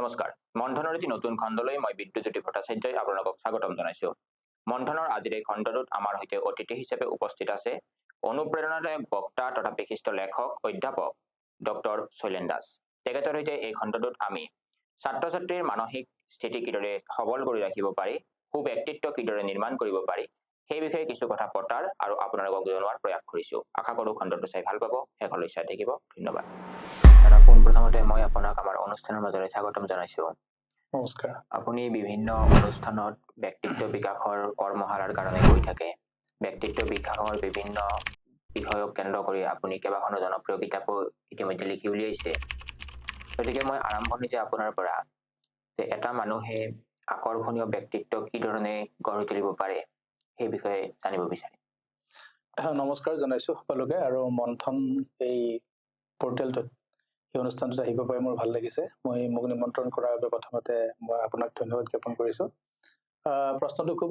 নমস্কাৰ, মন্থনৰ এটি নতুন খণ্ডলৈ মই বিদ্যুজ্যোতি ভট্টাচাৰ্যই আপোনালোকক স্বাগতম জনাইছোঁ। মন্থনৰ আজিৰ এই খণ্ডটোত আমাৰ সৈতে অতিথি হিচাপে উপস্থিত আছে অনুপ্ৰেৰণাদায়ক বক্তা তথা বিশিষ্ট লেখক অধ্যাপক ডক্টৰ শৈলেন দাস। তেখেতৰ সৈতে এই খণ্ডটোত আমি ছাত্ৰ ছাত্ৰীৰ মানসিক স্থিতি কিদৰে সবল কৰি ৰাখিব পাৰি, সুব্যক্তিত্ব কিদৰে নিৰ্মাণ কৰিব পাৰি সেই বিষয়ে কিছু কথা পতাৰ আৰু আপোনালোকক জনোৱাৰ প্ৰয়াস কৰিছোঁ। আশা কৰোঁ খণ্ডটো চাই ভাল পাব, শেষলৈ চাই থাকিব। ধন্যবাদ। পোনপ্ৰথমতে মই আপোনাক আমাৰ অনুষ্ঠানৰ মাজলৈ স্বাগতম জনাইছোঁ। নমস্কাৰ। আপুনি বিভিন্ন অনুষ্ঠানত ব্যক্তিত্ব বিকাশৰ কৰ্মশালাৰ কাৰণে গৈ থাকে। ব্যক্তিত্ব বিকাশৰ বিভিন্ন বিষয়ক কেন্দ্ৰ কৰি আপুনি কেইবাখনো জনপ্ৰিয় কিতাপো ইতিমধ্যে লিখি উলিয়াইছে। গতিকে মই আৰম্ভণিতে আপোনাৰ পৰা যে এটা মানুহে আকৰ্ষণীয় ব্যক্তিত্ব কি ধৰণে গঢ়ি তুলিব পাৰে সেই বিষয়ে জানিব বিচাৰিম। নমস্কাৰ জনাইছোঁ সকলোকে, আৰু মন্থন এই পৰ্টেলটোত এই অনুষ্ঠানটোত আহিব পাই মোৰ ভাল লাগিছে। মোক নিমন্ত্ৰণ কৰাৰ বাবে প্ৰথমতে মই আপোনাক ধন্যবাদ জ্ঞাপন কৰিছোঁ। প্ৰশ্নটো খুব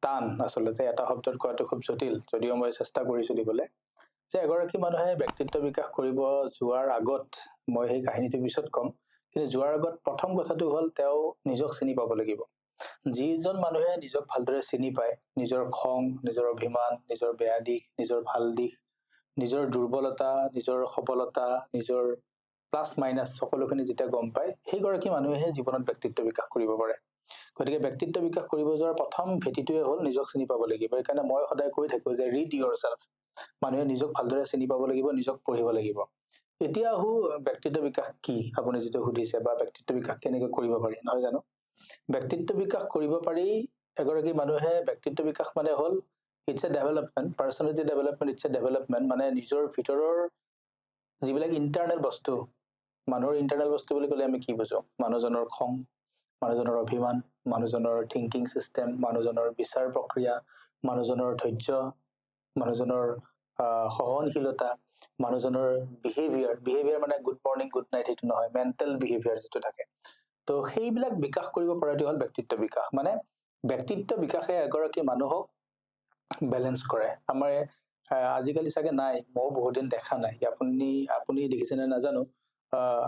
টান, আচলতে এটা শব্দত কোৱাটো খুব জটিল, যদিও মই চেষ্টা কৰিছোঁ দিবলৈ। যে এগৰাকী মানুহে ব্যক্তিত্ব বিকাশ কৰিব যোৱাৰ আগত, মই সেই কাহিনীটো পিছত ক'ম, কিন্তু যোৱাৰ আগত প্ৰথম কথাটো হ'ল তেওঁ নিজক চিনি পাব লাগিব। যিজন মানুহে নিজক ভালদৰে চিনি পায়, নিজৰ খং, নিজৰ অভিমান, নিজৰ বেয়া দিশ, নিজৰ ভাল দিশ, নিজৰ দুৰ্বলতা, নিজৰ সবলতা, নিজৰ প্লাছ মাইনাছ সকলোখিনি যেতিয়া গম পায়, সেইগৰাকী মানুহেহে জীৱনত ব্যক্তিত্ব বিকাশ কৰিব পাৰে। গতিকে ব্যক্তিত্ব বিকাশ কৰিব যোৱাৰ প্ৰথম ভেটিটোৱে হ'ল নিজক চিনি পাব লাগিব। সেইকাৰণে মই সদায় কৈ থাকোঁ যে ৰিড ইয়ৰ চেল্ফ। মানুহে নিজক ভালদৰে চিনি পাব লাগিব, নিজক পঢ়িব লাগিব। এতিয়া আহো ব্যক্তিত্ব বিকাশ কি, আপুনি যিটো সুধিছে, বা ব্যক্তিত্ব বিকাশ কেনেকৈ কৰিব পাৰি, নহয় জানো? ব্যক্তিত্ব বিকাশ কৰিব পাৰি এগৰাকী মানুহে। ব্যক্তিত্ব বিকাশ মানে হ'ল it's a development, personality development, it's a development. মানে নিজৰ ভিতৰৰ যিবিলাক ইণ্টাৰনেল বস্তু, মানুহৰ ইণ্টাৰনেল বস্তু বুলি ক'লে আমি কি বুজো? মানুহজনৰ খং, মানুহজনৰ অভিমান, মানুহজনৰ থিংকিং চিষ্টেম, মানুহজনৰ বিচাৰ প্ৰক্ৰিয়া, মানুহজনৰ ধৈৰ্য, মানুহজনৰ সহনশীলতা, মানুহজনৰ বিহেভিয়াৰ মানে গুড মৰ্ণিং গুড নাইট সেইটো নহয়, মেণ্টেল বিহেভিয়াৰ যিটো থাকে। তো সেইবিলাক বিকাশ কৰিব পৰাটো হ'ল ব্যক্তিত্ব বিকাশ। মানে ব্যক্তিত্ব বিকাশে এগৰাকী মানুহক বেলেঞ্চ কৰে। আমাৰ আজিকালি চাগে নাই, ময়ো বহুত দিন দেখা নাই, আপুনি দেখিছেনে নাজানো,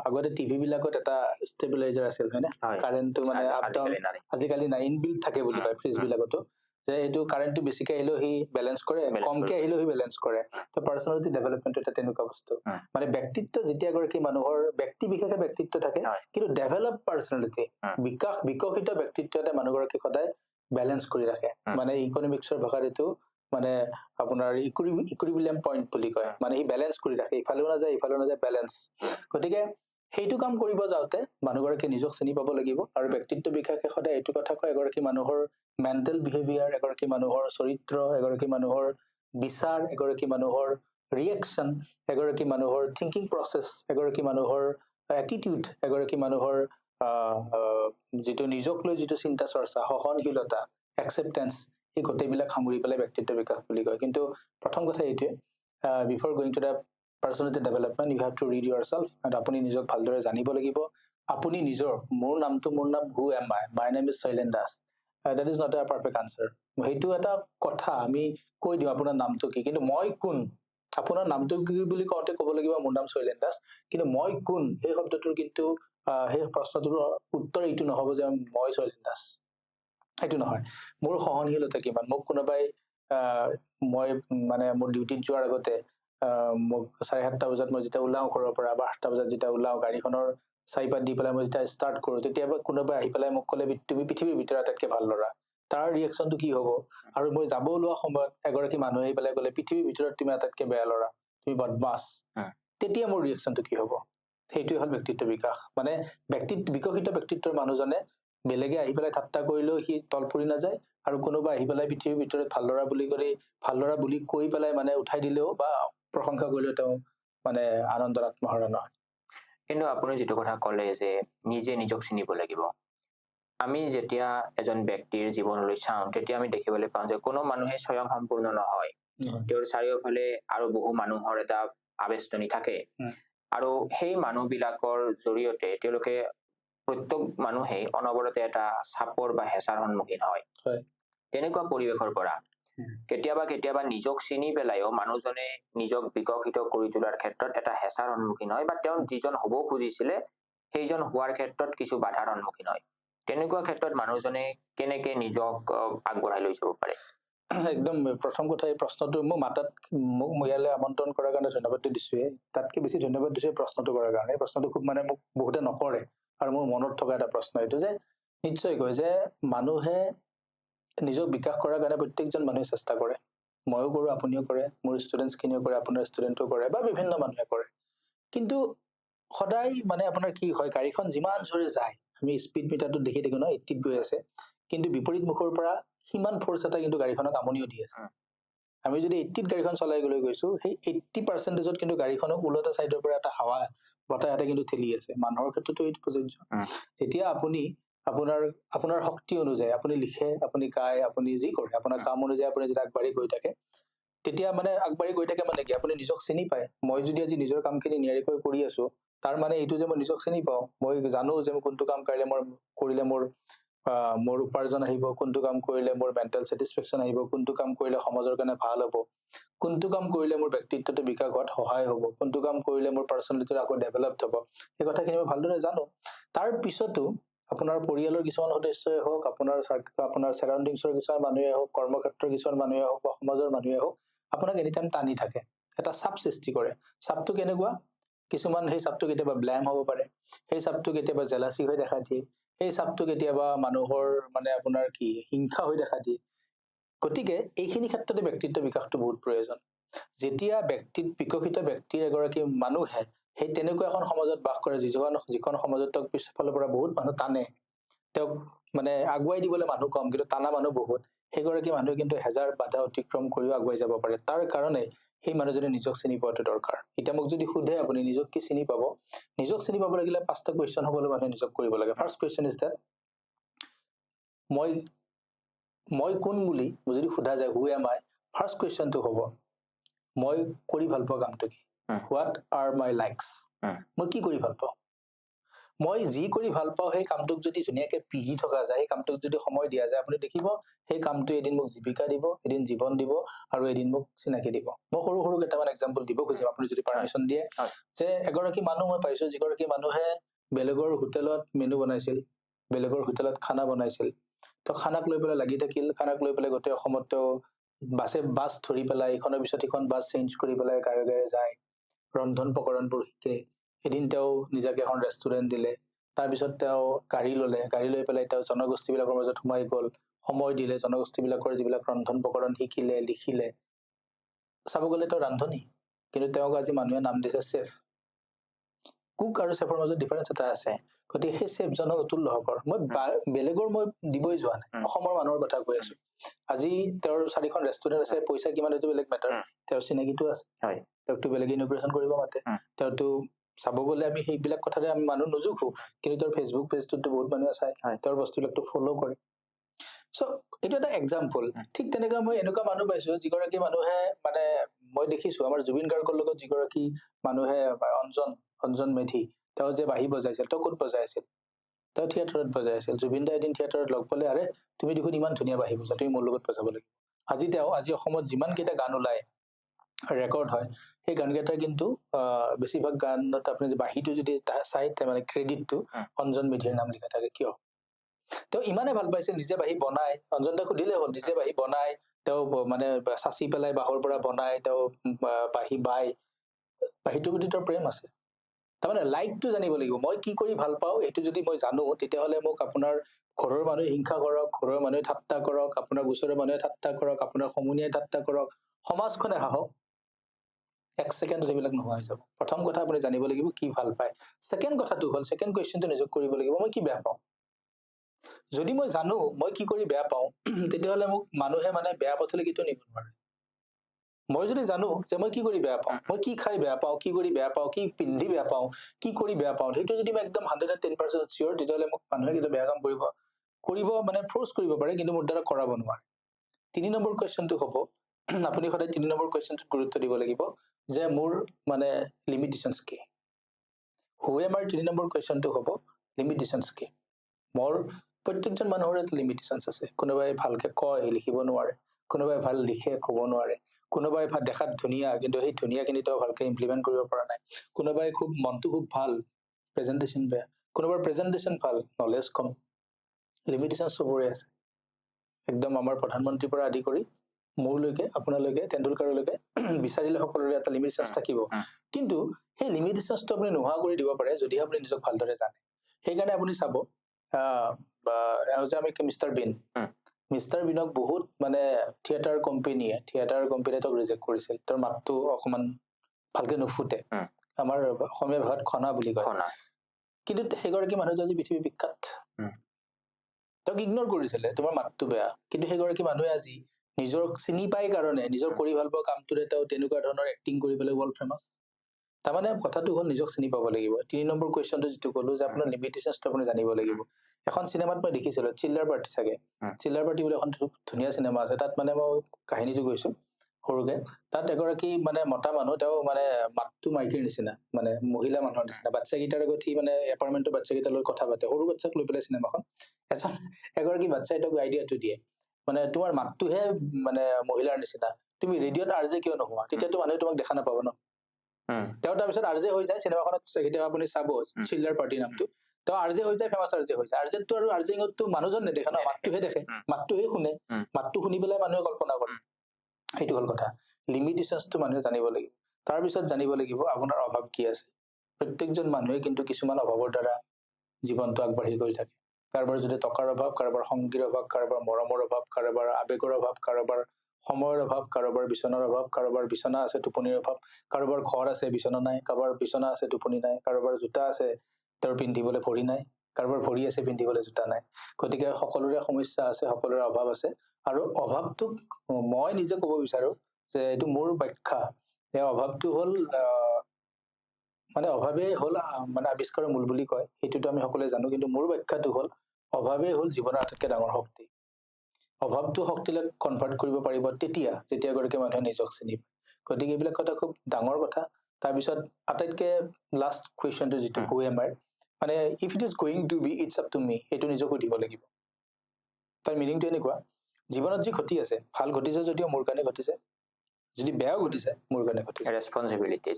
আগতে টিভি বিলাকত এটা ষ্টেবিলাইজাৰ আছিল, হয়নে? কাৰেণ্টটো মানে আপ ডাউন, আজিকালি নাই, ইনবিল্ট থাকে বুলি কয় ফ্ৰিজ বিলাকতো, যে এইটো কাৰেণ্টটো বেছিকে আহিলেও সি বেলেঞ্চ কৰে, কমকে আহিলেও সি বেলেঞ্চ কৰে। তো পাৰ্চনেলিটি ডেভেলপমেণ্টটো এটা তেনেকুৱা বস্তু। মানে ব্যক্তিত্ব যেতিয়া এগৰাকী মানুহৰ ব্যক্তি বিশেষে ব্যক্তিত্ব থাকে, কিন্তু ডেভেলপ পাৰ্চনেলিটি, বিকশিত ব্যক্তিত্ব এটা মানুহগৰাকীক সদায় বেলেঞ্চ কৰি ৰাখে। মানে ইকনমিক্সৰ ভাষাত এইটো মানে আপোনাৰ ইকুইলিব্ৰিয়াম পইণ্ট বুলি কয়। মানে সি বেলেঞ্চ কৰি ৰাখে, ইফালেও নাযায় ইফালেও নাযায়, বেলেঞ্চ। গতিকে সেইটো কাম কৰিব যাওঁতে মানুহগৰাকীয়ে নিজক চিনি পাব লাগিব। আৰু ব্যক্তিত্ব বিকাশে সদায় এইটো কথা কয়, এগৰাকী মানুহৰ মেণ্টেল বিহেভিয়াৰ, এগৰাকী মানুহৰ চৰিত্ৰ, এগৰাকী মানুহৰ বিচাৰ, এগৰাকী মানুহৰ ৰিয়েকশ্যন, এগৰাকী মানুহৰ থিংকিং প্ৰচেছ, এগৰাকী মানুহৰ এটিটিউড, এগৰাকী মানুহৰ যিটো নিজক লৈ যিটো চিন্তা চৰ্চা, সহনশীলতা, একচেপ্টেন্স, এই গোটেইবিলাক সামৰি পেলাই ব্যক্তিত্ব বিকাশ বুলি কয়। কিন্তু প্ৰথম কথা এইটোৱে, before going to the personality development you have to read yourself. আপুনি নিজক ভালদৰে জানিব লাগিব। আপুনি নিজৰ, মোৰ নাম who am I, my name is Shailen Das, that is not a perfect answer. সেইটো এটা কথা, আমি কৈ দিওঁ আপোনাৰ নামটো কি, কিন্তু মই কোন, আপোনাৰ নামটো কি বুলি কওঁতে ক'ব লাগিব মোৰ নাম শৈলেন দাস, কিন্তু মই কোন সেই শব্দটোৰ কিন্তু সেই প্ৰশ্নটোৰ উত্তৰ এইটো নহ'ব যে মই শৈলেন দাস, সেইটো নহয়। মোৰ সহনশীলতা কিমান, মোক কোনোবাই মই মানে মোৰ ডিউটিত যোৱাৰ আগতে মোক 7:30 বজাত মই যেতিয়া ওলাওঁ ঘৰৰ পৰা, বা 8টা বজাত যেতিয়া ওলাওঁ, গাড়ীখনৰ চাৰিপাত দি পেলাই মই যেতিয়া ষ্টাৰ্ট কৰোঁ, তেতিয়াবা কোনোবাই আহি পেলাই মোক ক'লে তুমি পৃথিৱীৰ ভিতৰত আটাইতকৈ ভাল ল'ৰা, তাৰ ৰিয়েকশ্যনটো কি হ'ব? আৰু মই যাব ওলোৱা সময়ত এগৰাকী মানুহে আহি পেলাই ক'লে পৃথিৱীৰ ভিতৰত তুমি আটাইতকৈ বেয়া ল'ৰা, তুমি বদমাছ, তেতিয়া মোৰ ৰিয়েকশ্যনটো কি হ'ব? সেইটোৱে হ'ল ব্যক্তিত্ব বিকাশ। মানে বিকশিত ব্যক্তিত্বৰ মানুহজনে বেলেগে আহি পেলাই ঠাট্টা কৰিলেও সি তল পৰি নাযায়, আৰু কোনোবা আহি পেলাই পৃথিৱীৰ ভিতৰত ভাল ল'ৰা বুলি কৈ পেলাই মানে উঠাই দিলেও বা প্ৰশংসা কৰিলেও তেওঁ মানে আনন্দৰ আত্মহাৰা নহয়। কিন্তু আপুনি যিটো কথা ক'লে যে নিজে নিজক চিনিব লাগিব, আমি যেতিয়া এজন ব্যক্তিৰ জীৱনলৈ চাওঁ তেতিয়া আমি দেখিবলৈ পাওঁ যে কোনো মানুহে স্বয়ং সম্পূৰ্ণ নহয়। তেওঁৰ চাৰিওফালে আৰু বহু মানুহৰ এটা আবেষ্টনী থাকে, আৰু সেই মানুহবিলাকৰ জৰিয়তে তেওঁলোকে প্ৰত্যেক মানুহেই অনবৰতে এটা চাপৰ বা হেঁচাৰ সন্মুখীন হয়। তেনেকুৱা পৰিৱেশৰ পৰা কেতিয়াবা নিজক চিনি পেলাইও মানুহজনে নিজক বিকশিত কৰি তোলাৰ ক্ষেত্ৰত এটা হেঁচাৰ সন্মুখীন হয়, বা তেওঁ যিজন হ'ব খুজিছিলে সেইজন হোৱাৰ ক্ষেত্ৰত কিছু বাধাৰ সন্মুখীন হয় তেনেকুৱা ক্ষেত্ৰত মানুহজনে কেনেকে নিজক আগবঢ়াই লৈ যাব পাৰে একদম প্ৰথম কথা এই প্ৰশ্নটো মোৰ মাতাত মোক ইয়ালৈ আমন্ত্ৰণ কৰাৰ কাৰণে ধন্যবাদটো দিছোৱে তাতকে বেছি ধন্যবাদ দিছো প্ৰশ্নটো কৰাৰ কাৰণে এই প্ৰশ্নটো খুব মানে মোক বহুতে নকৰে আৰু মোৰ মনত থকা এটা প্ৰশ্ন এইটো যে নিশ্চয়কৈ যে মানুহে নিজক বিকাশ কৰাৰ কাৰণে প্ৰত্যেকজন মানুহে চেষ্টা কৰে ময়ো কৰোঁ আপুনিও কৰে মোৰ ষ্টুডেণ্টছখিনিও কৰে আপোনাৰ ষ্টুডেণ্টো কৰে বা বিভিন্ন মানুহে কৰে কিন্তু সদায় মানে আপোনাৰ কি হয় গাড়ীখন যিমান জোৰে যায় আমি স্পীড মিটাৰটো দেখি থাকো ন 80ত গৈ আছে কিন্তু বিপৰীত মুখৰ পৰা সিমান ফ'ৰ্চ এটা কিন্তু গাড়ীখনক আমনিও দি আছে আমি যদি 80ত গাড়ীখন চলাই গৈ গৈছো সেই 80%ত কিন্তু গাড়ীখনক ওলটা চাইডৰ পৰা এটা হাৱা বতাহ এটা কিন্তু ঠেলি আছে মানুহৰ ক্ষেত্ৰতো এইটো প্ৰযোজ্য যেতিয়া আপুনি আপোনাৰ শক্তি অনুযায়ী আপুনি লিখে আপুনি গায় আপুনি যি কৰে আপোনাৰ কাম অনুযায়ী আপুনি যেতিয়া আগবাঢ়ি গৈ থাকে তেতিয়া মানে আগবাঢ়ি গৈ থাকে মানে কি আপুনি নিজক চিনি পায় মই যদি আজি নিজৰ কামখিনি নিয়াৰিকৈ কৰি আছো তাৰ মানে এইটো যে মই নিজক চিনি পাওঁ মই জানো যে মই কোনটো কাম কৰিলে মোৰ উপাৰ্জন আহিব কোনটো কাম কৰিলে মোৰ মেণ্টেল ছেটিছফেকশ্যন আহিব কোনটো কাম কৰিলে সমাজৰ কাৰণে ভাল হ'ব কোনটো কাম কৰিলে মোৰ ব্যক্তিত্বটো বিকাশ হোৱাত সহায় হ'ব কোনটো কাম কৰিলে মোৰ পাৰ্চনেলিটিটো আকৌ ডেভেলপড হ'ব এই কথাখিনি মই ভালদৰে জানো তাৰ পিছতো আপোনাৰ পৰিয়ালৰ কিছুমান সদস্যই হওক আপোনাৰ সাৰাউণ্ডিংছৰ কিছুমান মানুহে হওক কৰ্মক্ষেত্ৰৰ কিছুমান মানুহে হওক বা সমাজৰ মানুহে হওক আপোনাক এনিটাইম টানি থাকে এটা চাপ সৃষ্টি কৰে চাপটো কেনেকুৱা কিছুমান সেই চাপটো কেতিয়াবা ব্লেম হ'ব পাৰে সেই চাপটো কেতিয়াবা জেলাচি হৈ দেখা দিয়ে সেই চাপটো কেতিয়াবা মানুহৰ মানে আপোনাৰ কি হিংসা হৈ দেখা দিয়ে গতিকে এইখিনি ক্ষেত্ৰতে ব্যক্তিত্ব বিকাশটো বহুত প্ৰয়োজন যেতিয়া বিকশিত ব্যক্তিৰ এগৰাকী মানুহে সেই তেনেকুৱা এখন সমাজত বাস কৰে যিখন সমাজত তেওঁক পিছফালৰ পৰা বহুত মানুহ টানে তেওঁক মানে আগুৱাই দিবলৈ মানুহ কম কিন্তু টানা মানুহ বহুত সেইগৰাকী মানুহে কিন্তু হেজাৰ বাধা অতিক্ৰম কৰিও আগুৱাই যাব পাৰে তাৰ কাৰণে সেই মানুহজনে নিজক চিনি পোৱাটো দৰকাৰ এতিয়া মোক যদি সোধে আপুনি নিজক কি চিনি পাব নিজক চিনি পাব লাগিলে 5টা কুৱেশ্যন হ'বলৈ মানুহে নিজক কৰিব লাগে ফাৰ্ষ্ট কুৱেশ্যন ইজ দ্যাট মই কোন বুলি যদি সোধা যায় হু এম আই ফাৰ্ষ্ট কুৱেশ্যনটো হ'ব মই কৰি ভাল পোৱা কামটো কি হোৱাট আৰ মাই লাইকছ মই কি কৰি ভাল পাওঁ মই যি কৰি ভাল পাওঁ সেই কামটোক যদি ধুনীয়াকে পিহি থকা যায় সেই কামটোক যদি সময় দিয়া যায় আপুনি দেখিব সেই কামটো এদিন মোক জীৱিকা দিব এদিন জীৱন দিব আৰু এদিন মোক চিনাকি দিব মই সৰু সৰু কেইটামান এক্সাম্পল দিব খুজিম আপুনি যদি পাৰ্মিশ্যন দিয়ে যে এগৰাকী মানুহ মই পাইছো যিগৰাকী মানুহে বেলেগৰ হোটেলত মেনু বনাইছিল বেলেগৰ হোটেলত খানা বনাইছিল তো খানাক লৈ পেলাই লাগি থাকিল খানাক লৈ পেলাই গোটেই অসমত তেওঁ বাছ ধৰি পেলাই ইখনৰ পিছত সিখন বাছ চেঞ্জ কৰি পেলাই গায়ে গায়ে যায় ৰন্ধন প্ৰকৰণবোৰ শিকে এদিন তেওঁ নিজাকে এখন ৰেষ্টুৰেণ্ট দিলে তাৰপিছত তেওঁ গাড়ী লৈ পেলাই তেওঁ জনগোষ্ঠীবিলাকৰ মাজত সোমাই গ'ল সময় দিলে জনগোষ্ঠীবিলাকৰ যিবিলাক ৰন্ধন প্ৰকৰণ শিকিলে লিখিলে চাব গ'লে তেওঁ ৰান্ধনি কিন্তু তেওঁক আজি মানুহে নাম দিছে চেফ কুক আৰু চেফৰ মাজত ডিফাৰেঞ্চ এটা আছে গতিকে সেই চেফজনক অতুল লহকৰ মই বেলেগৰ মই দিবই যোৱা নাই অসমৰ মানুহৰ কথা কৈ আছো আজি তেওঁৰ 4খন ৰেষ্টুৰেণ্ট আছে পইচা কিমান এইটো বেলেগ মেটাৰ তেওঁৰ চিনাকিটো আছে তেওঁকতো বেলেগে ইনগ্ৰেশ্যন কৰিব মাতে তেওঁতো চাব গ'লে আমি সেইবিলাক কথাৰে আমি মানুহ নোজোখো কিন্তু তেওঁৰ ফেচবুক পেজটোতো বহুত মানুহে চায় তেওঁৰ বস্তুবিলাকতো ফ'ল' কৰে চ' এইটো এটা এক্সাম্পল ঠিক তেনেকৈ মই এনেকুৱা মানুহ পাইছো যিগৰাকী মানুহে মানে মই দেখিছো আমাৰ জুবিন গাৰ্গৰ লগত যিগৰাকী মানুহে অঞ্জন মেধি তেওঁ যে বাঁহী বজাইছিল তেওঁ ক'ত বজাই আছিল তেওঁ থিয়েটাৰত বজাই আছিল জুবিন দাই এদিন থিয়েটাৰত লগ পালে আৰে তুমি দেখোন ইমান ধুনীয়া বাঁহী বজা তুমি মোৰ লগত বজাব লাগিব আজি অসমত যিমান কেইটা গান ওলায় ৰেকৰ্ড হয় সেই গানকেইটা কিন্তু বেছিভাগ গানত আপুনি বাঁহীটো যদি চাই মানে ক্ৰেডিটটো অঞ্জন মেধিৰ নাম লিখা থাকে কিয় তেওঁ ইমানে ভাল পাইছিল নিজে বাঁহী বনাই অঞ্জন দাক সুধিলে হ'ল নিজে বাঁহী বনাই তেওঁ মানে চাচি পেলাই বাঁহৰ পৰা বনাই তেওঁ বাঁহী বাঁহীটোৰ প্ৰতি তেওঁৰ প্ৰেম আছে তাৰমানে লাইকটো জানিব লাগিব মই কি কৰি ভাল পাওঁ এইটো যদি মই জানো তেতিয়াহ'লে মোক আপোনাৰ ঘৰৰ মানুহে হিংসা কৰক ঘৰৰ মানুহে ঠাট্টা কৰক আপোনাৰ ওচৰৰ মানুহে ঠাট্টা কৰক আপোনাৰ সমনীয়াই ঠাট্টা কৰক সমাজখনে হাঁহক 1 ছেকেণ্ডত এইবিলাক নোহোৱা হৈ যাব প্ৰথম কথা আপুনি জানিব লাগিব কি ভাল পায় ছেকেণ্ড কথাটো হ'ল ছেকেণ্ড কুৱেশ্যনটো নিজক কৰিব লাগিব মই কি বেয়া পাওঁ যদি মই জানো মই কি কৰি বেয়া পাওঁ তেতিয়াহ'লে মোক মানুহে মানে বেয়া পথলৈ কেতিয়াও নিব নোৱাৰে মই যদি জানো যে মই কি কৰি বেয়া পাওঁ মই কি খাই বেয়া পাওঁ কি কৰি বেয়া পাওঁ কি পিন্ধি বেয়া পাওঁ কি কৰি বেয়া পাওঁ সেইটো যদি মই একদম 110% চিয়ৰ তেতিয়াহ'লে মোক মানুহে কিন্তু বেয়া কাম কৰিব মানে ফ'ৰ্চ কৰিব পাৰে কিন্তু মোৰ দ্বাৰা কৰাব নোৱাৰে 3 নম্বৰ কুৱেশ্যনটো হ'ব আপুনি সদায় 3 নম্বৰ কুৱেশ্যনটোত গুৰুত্ব দিব লাগিব যে মোৰ মানে লিমিটেশনছ কি হয় আমাৰ 3 নম্বৰ কুৱেশ্যনটো হ'ব লিমিটেশনছ কি মোৰ প্ৰত্যেকজন মানুহৰ এটা লিমিটেশনছ আছে কোনোবাই ভালকে কয় লিখিব নোৱাৰে কোনোবাই ভাল লিখে ক'ব নোৱাৰে কোনোবাই দেখাত ধুনীয়া কিন্তু সেই ধুনীয়াখিনি তেওঁ ভালকে ইমপ্লিমেণ্ট কৰিব পৰা নাই কোনোবাই মনটো খুব ভাল প্ৰেজেণ্টেশ্যন বেয়া কোনোবাৰ প্ৰেজেণ্টেশ্যন ভাল, নলেজ কম, লিমিটেশ্যন চবৰে আছে। একদম আমাৰ প্ৰধানমন্ত্ৰীৰ পৰা আদি কৰি মোৰলৈকে, আপোনালৈকে, তেণ্ডুলকাৰলৈকে বিচাৰিলে সকলোৰে এটা লিমিটেশ্যন থাকিব। কিন্তু সেই লিমিটেশ্যনটো আপুনি নোহোৱা কৰি দিব পাৰে যদিহে আপুনি নিজক ভালদৰে জানে। সেইকাৰণে আপুনি চাব যে আমি মিষ্টাৰ বিন, মিষ্টাৰ বিনক বহুত মানে থিয়েটাৰ কোম্পেনীয়ে তেওঁক ৰিজেক্ট কৰিছিল। তেওঁৰ মাতটো অকমান ভালকে নুফুটে, আমাৰ অসমীয়া ভাষাত খনা বুলি কয়। কিন্তু সেইগৰাকী মানুহটো আজি পৃথিৱী বিখ্যাত। তেওঁক ইগনৰ কৰিছিলে, তোমাৰ মাতটো বেয়া, কিন্তু সেইগৰাকী মানুহে আজি নিজৰ চিনি পাই কাৰণে, নিজৰ কৰি ভাল পোৱা কামটোৰে তেওঁ তেনেকুৱা ধৰণৰ এক্টিং কৰি পেলাই ৱৰ্ল্ড ফেমাছ। তাৰমানে কথাটো হ'ল নিজক চিনি পাব লাগিব। 3 নম্বৰ কুৱেশ্যনটো যিটো ক'লো যে আপোনাৰ লিমিটেশ্যনটো আপুনি জানিব লাগিব। এখন চিনেমাত মই দেখিছিলো, চিল্লাৰ পাৰ্টি চাগে, চিল্লাৰ পাৰ্টি বুলি এখন খুব ধুনীয়া চিনেমা আছে। তাত মানে মই কাহিনীটো কৈছো সৰুকে। তাত এগৰাকী মানে মতা মানুহ, তেওঁ মানে মাতটো মাইকীৰ নিচিনা, মানে মহিলা মানুহৰ নিচিনা। বাচ্চাকেইটাৰ লগত সি মানে এপাৰ্টমেণ্টৰ বাচ্চাকেইটাৰ লগত কথা পাতে, সৰু বাচ্চাক লৈ পেলাই চিনেমাখন। এগৰাকী বাচ্চাই তেওঁক আইডিয়াটো দিয়ে, মানে তোমাৰ মাতটোহে মানে মহিলাৰ নিচিনা, তুমি ৰেডিঅ'ত আৰজে কিয় নোহোৱা, তেতিয়াতো মানুহে তোমাক দেখা নাপাব ন। তেওঁ তাৰপিছত আৰজে হৈ যায়। চিনেমাখনত কেতিয়াবা আপুনি চাব চিল্লাৰ পাৰ্টি নামটো, তেওঁ আৰজে হৈ যায়, ফেমাছ আৰজে হৈ যায়। আৰজেতটো আৰু আৰজেঙতটো মানুহজন নেদেখে ন, মাতটোহে দেখে, মাতটোহে শুনে, মাতটো শুনি পেলাই মানুহে কল্পনা কৰে। সেইটো হ'ল কথা। লিমিটেশ্যনটো মানুহে জানিব লাগিব। তাৰপিছত জানিব লাগিব আপোনাৰ অভাৱ কি আছে। প্ৰত্যেকজন মানুহে কিন্তু কিছুমান অভাৱৰ দ্বাৰা জীৱনটো আগবাঢ়ি গৈ থাকে। কাৰোবাৰ যদি টকাৰ অভাৱ, কাৰোবাৰ সংগীৰ অভাৱ, কাৰোবাৰ মৰমৰ অভাৱ, কাৰোবাৰ আৱেগৰ অভাৱ, কাৰোবাৰ সময়ৰ অভাৱ, কাৰোবাৰ বিচনাৰ অভাৱ, কাৰোবাৰ বিচনা আছে টোপনিৰ অভাৱ, কাৰোবাৰ ঘৰ আছে বিচনা নাই, কাৰোবাৰ বিচনা আছে টোপনি নাই, কাৰোবাৰ জোতা আছে তেওঁৰ পিন্ধিবলৈ ভৰি নাই, কাৰোবাৰ ভৰি আছে পিন্ধিবলৈ জোতা নাই। গতিকে সকলোৰে সমস্যা আছে, সকলোৰে অভাৱ আছে। আৰু অভাৱটোক মই নিজে ক'ব বিচাৰো যে এইটো মোৰ ব্যাখ্যা, এই অভাৱটো হ'ল মানে অভাৱেই হ'ল মানে আৱিষ্কাৰৰ মূল বুলি কয়, সেইটোতো আমি সকলোৱে জানো। কিন্তু মোৰ ব্যাখ্যাটো হ'ল অভাৱেই হ'ল জীৱনৰ আটাইতকৈ ডাঙৰ শক্তি। অভাৱটো শক্তিলৈ কনভাৰ্ট কৰিব পাৰিব তেতিয়া, যেতিয়া এগৰাকী মানুহে নিজক চিনি পায়। গতিকে এইবিলাক কথা খুব ডাঙৰ কথা। তাৰপিছত আটাইতকৈ লাষ্ট কুৱেশ্যনটো যিটো হু এম আই, মানে if it is going to be it's up to me, সেইটো নিজক সুধিব লাগিব। তাৰ মিনিংটো এনেকুৱা, জীৱনত যি ঘটি আছে, ভাল ঘটিছে যদিও মোৰ কাৰণে ঘটিছে, যদি বেয়াও ঘটিছে মোৰ কাৰণে ঘটিছে।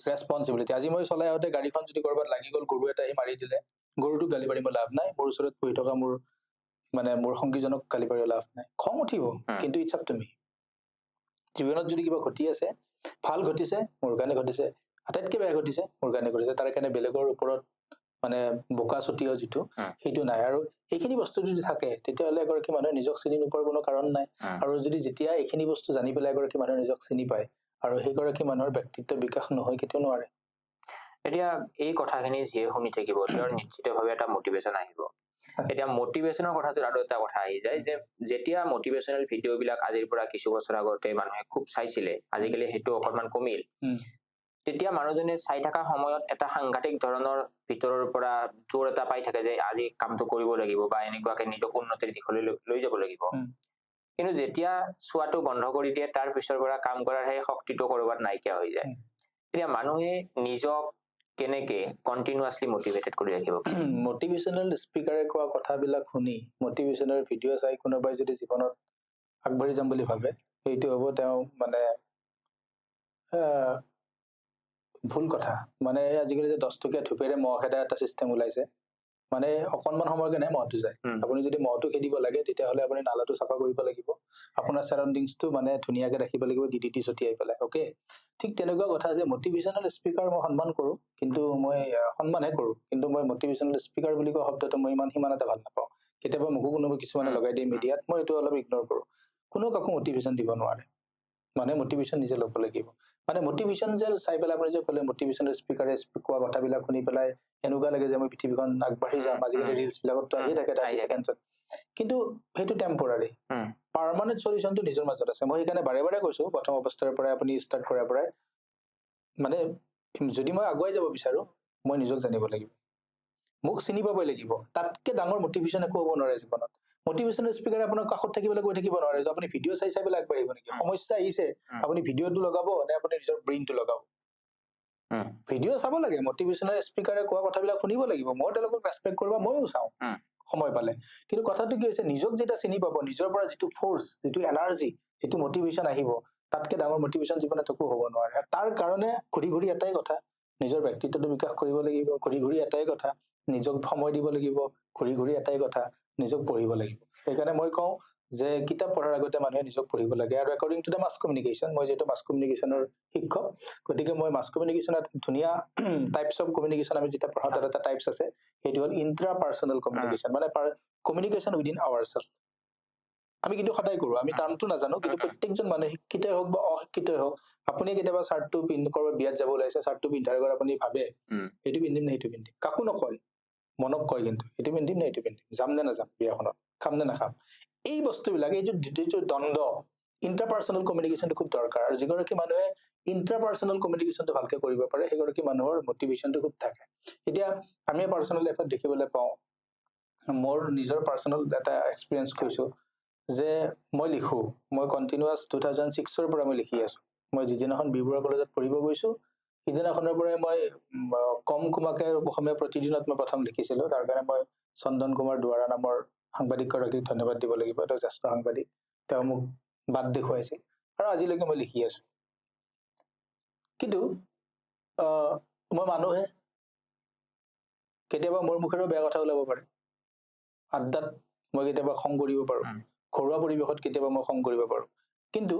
ৰেছপনচিবিলিটি। আজি মই চলাই আহোঁতে গাড়ীখন যদি ক'ৰবাত লাগি গ'ল, গৰু এটা আহি মাৰি দিলে, গৰুটোক গালি পাৰিব লাভ নাই, মোৰ ওচৰত বহি থকা মোৰ সংগীজনক গালি পাৰিব লাভ নাই। খং উঠিব, কিন্তু ইটছ আপ টু মি। জীৱনত যদি কিবা ঘটি আছে, ভাল ঘটিছে মোৰ কাৰণে ঘটিছে, আটাইতকৈ বেয়া ঘটিছে মোৰ কাৰণে ঘটিছে, তাৰ কাৰণে বেলেগৰ ওপৰত মানে বোকা ছটিওৱা যিটো, সেইটো নাই। আৰু এইখিনি বস্তু যদি থাকে, তেতিয়াহ'লে এগৰাকী মানুহে নিজক চিনি নোপোৱাৰ কোনো কাৰণ নাই। আৰু যদি যেতিয়া এইখিনি বস্তু জানি পেলাই এগৰাকী মানুহে নিজক চিনি পায়, আৰু সেইগৰাকী মানুহৰ ব্যক্তিত্ব বিকাশ নহয় কেতিয়াও নোৱাৰে। এতিয়া এই কথাখিনি যিয়ে শুনি থাকিব, তেওঁৰ নিশ্চিতভাৱে এটা মটিভেশ্যন আহিব। এতিয়া মটিভেশ্যনৰ কথাটো আৰু এটা কথা আহি যায় যে যেতিয়া মটিভেশ্যনেল ভিডিঅ' বিলাক আজিৰ পৰা কিছু বছৰ আগতে মানুহে খুব চাইছিলে, আজিকালি সেইটো অকণমান কমিল। তেতিয়া মানুহজনে চাই থকা সময়ত এটা সাংঘাতিক ধৰণৰ ভিতৰৰ পৰা জোৰ এটা পাই থাকে যে আজি কামটো কৰিব লাগিব বা এনেকুৱাকে নিজক উন্নতিৰ দিশলৈ লৈ যাব লাগিব। কিন্তু যেতিয়া চোৱাটো বন্ধ কৰি দিয়ে, তাৰ পিছৰ পৰা কাম কৰাৰ সেই শক্তিটো কৰবাত নাইকিয়া হৈ যায়। এতিয়া মানুহে নিজক কেনেকে কণ্টিনিউৱাছলি মটিভেটেড কৰি ৰাখিব? মটিভেশ্যনেল স্পিকাৰে কোৱা কথাবিলাক শুনি, মটিভেশ্যনেল ভিডিঅ' চাই কোনোবাই যদি জীৱনত আগবাঢ়ি যাম বুলি ভাবে, সেইটো হ'ব তেওঁ মানে ভুল কথা। মানে আজিকালি যে 10 টকীয়া ধূপেৰে মহ খেদা এটা চিষ্টেম ওলাইছে, মানে অকণমান সময়ৰ কাৰণে মহটো যায়। আপুনি যদি মহটো খেদিব লাগে, তেতিয়াহ'লে আপুনি নালাটো চাফা কৰিব লাগিব, আপোনাৰ চাৰাউণ্ডিংছটো মানে ধুনীয়াকে ৰাখিব লাগিব, DDT ছটিয়াই পেলাই। অ'কে, ঠিক তেনেকুৱা কথা যে মটিভেশ্যনেল স্পিকাৰ মই সন্মান কৰোঁ, কিন্তু মই সন্মানহে কৰোঁ, কিন্তু মই মটিভেশ্যনেল স্পিকাৰ বুলি কোৱা শব্দটো মই সিমান এটা ভাল নাপাওঁ। কেতিয়াবা মোকো কোনোবা কিছুমানে লগাই দিয়ে মিডিয়াত, মই এইটো অলপ ইগনৰ কৰোঁ। কোনো কাকো মটিভেশ্যন দিব নোৱাৰে, মানে মটিভেশ্যন নিজে ল'ব লাগিব। মানে মটিভেশ্যন যে চাই পেলাই আপুনি যে ক'লে মটিভেশ্যনেল স্পিকাৰে কোৱা কথাবিলাক শুনি পেলাই এনেকুৱা লাগে যে মই পৃথিৱীখন আগবাঢ়ি যাম। আজিকালি ৰিলছ বিলাকতো আহিয়ে থাকে 30 ছেকেণ্ডত, কিন্তু সেইটো টেম্পৰাৰী। পাৰ্মানেণ্ট চলিউশ্যনটো নিজৰ মাজত আছে। মই সেইকাৰণে বাৰে বাৰে কৈছো, প্ৰথম অৱস্থাৰ পৰাই আপুনি ষ্টাৰ্ট কৰাৰ পৰাই, মানে যদি মই আগুৱাই যাব বিচাৰো, মই নিজক জানিব লাগিব, মোক চিনি পাবই লাগিব। তাতকে ডাঙৰ মটিভেশ্যন একো হ'ব নোৱাৰে জীৱনত। মটিভেশ্যনেল স্পিকাৰে আপোনাৰ কাষত থাকি পেলাই কৈ থাকিব নোৱাৰে যে আপুনি ভিডিঅ' চাই পেলাই আগবাঢ়িব নেকি। সমস্যা আহিছে, আপুনি ভিডিঅ'টো লগাব নে আপুনি নিজৰ ব্ৰেইনটো লগাব? ভিডিঅ' চাব লাগে, মটিভেশ্যনেল স্পিকাৰে কোৱা কথাবিলাক শুনিব লাগিব, মই তেওঁলোকক ৰেচপেক্ট কৰিব, ময়ো চাওঁ সময় পালে। কিন্তু কথাটো কি হৈছে, নিজক যেতিয়া চিনি পাব, নিজৰ পৰা যিটো ফ'ৰ্চ, যিটো এনাৰ্জি, যিটো মটিভেশ্যন আহিব, তাতকে ডাঙৰ মটিভেশ্যন জীৱনত একো হ'ব নোৱাৰে। তাৰ কাৰণে ঘূৰি ঘূৰি এটাই কথা, নিজৰ ব্যক্তিত্বটো বিকাশ কৰিব লাগিব। ঘূৰি ঘূৰি এটাই কথা, নিজক সময় দিব লাগিব, ঘূৰি ঘূৰি এটাই কথা, নিজক পঢ়িব লাগিব। সেইকাৰণে মই কওঁ যে কিতাপ পঢ়াৰ আগতে মানুহে নিজক পঢ়িব লাগে। আৰু according to the mass communication, মই যিহেতু মাছ কমিউনিকেশ্যনৰ শিক্ষক, গতিকে মই মাছ কমিউনিকেশ্যনত ধুনীয়া টাইপছ অফ কমিউনিকেশ্যন আমি যেতিয়া পঢ়াওঁ তাত এটা টাইপছ আছে, সেইটো হ'ল ইন্ট্ৰা পাৰ্চনেল কমিউনিকেশ্যন, মানে কমিউনিকেশ্যন উইদিন আৱাৰ চেল্ফ। আমি কিন্তু সদায় কৰো, আমি টাৰ্মটো নাজানো, কিন্তু প্ৰত্যেকজন মানুহে শিক্ষিতই হওক বা অশিক্ষিতই হওক, আপুনি কেতিয়াবা চাৰ্টটো কৰবাত বিয়াত যাব ওলাইছে, চাৰ্টটো পিন্ধাৰ আগত আপুনি ভাবে এইটো পিন্ধিম নে সেইটো পিন্ধিম, কাকো নকয়, মনক কয় কিন্তু এইটো পিন্ধিম নে এইটো পিন্ধিম, যাম নে নাযাম বিয়াখনত, খাম নে নাখাম। এই বস্তুবিলাক, এই যিটো দ্বন্দ্ব, ইণ্টাৰপাৰ্চনেল কমিউনিকেশ্যনটো খুব দৰকাৰ। আৰু যিগৰাকী মানুহে ইণ্টাৰপাৰ্চনেল কমিউনিকেশ্যনটো ভালকে কৰিব পাৰে, সেইগৰাকী মানুহৰ মটিভেশ্যনটো খুব থাকে। এতিয়া আমি পাৰ্চনেল লাইফত দেখিবলৈ পাওঁ, মোৰ নিজৰ পাৰ্চনেল এটা এক্সপিৰিয়েঞ্চ কৈছো, যে মই লিখো, মই কণ্টিনিউৱাছ 2006 পৰা মই লিখি আছো। মই যিদিনাখন বি বৰুৱা কলেজত পঢ়িব গৈছো, সিদিনাখনৰ পৰাই মই কম কুমাকে অসমীয়া প্ৰতিদিনত মই প্ৰথম লিখিছিলো। তাৰ কাৰণে মই চন্দন কুমাৰ দুৱাৰা নামৰ সাংবাদিকগৰাকীক ধন্যবাদ দিব লাগিব। তেওঁ জ্যেষ্ঠ সাংবাদিক, তেওঁ মোক বাট দেখুৱাইছিল, আৰু আজিলৈকে মই লিখি আছো। কিন্তু মই মানুহে, কেতিয়াবা মোৰ মুখেৰেও বেয়া কথা ওলাব পাৰে, আড্ডাত মই কেতিয়াবা খং কৰিব পাৰো, ঘৰুৱা পৰিৱেশত কেতিয়াবা মই খং কৰিব পাৰো, কিন্তু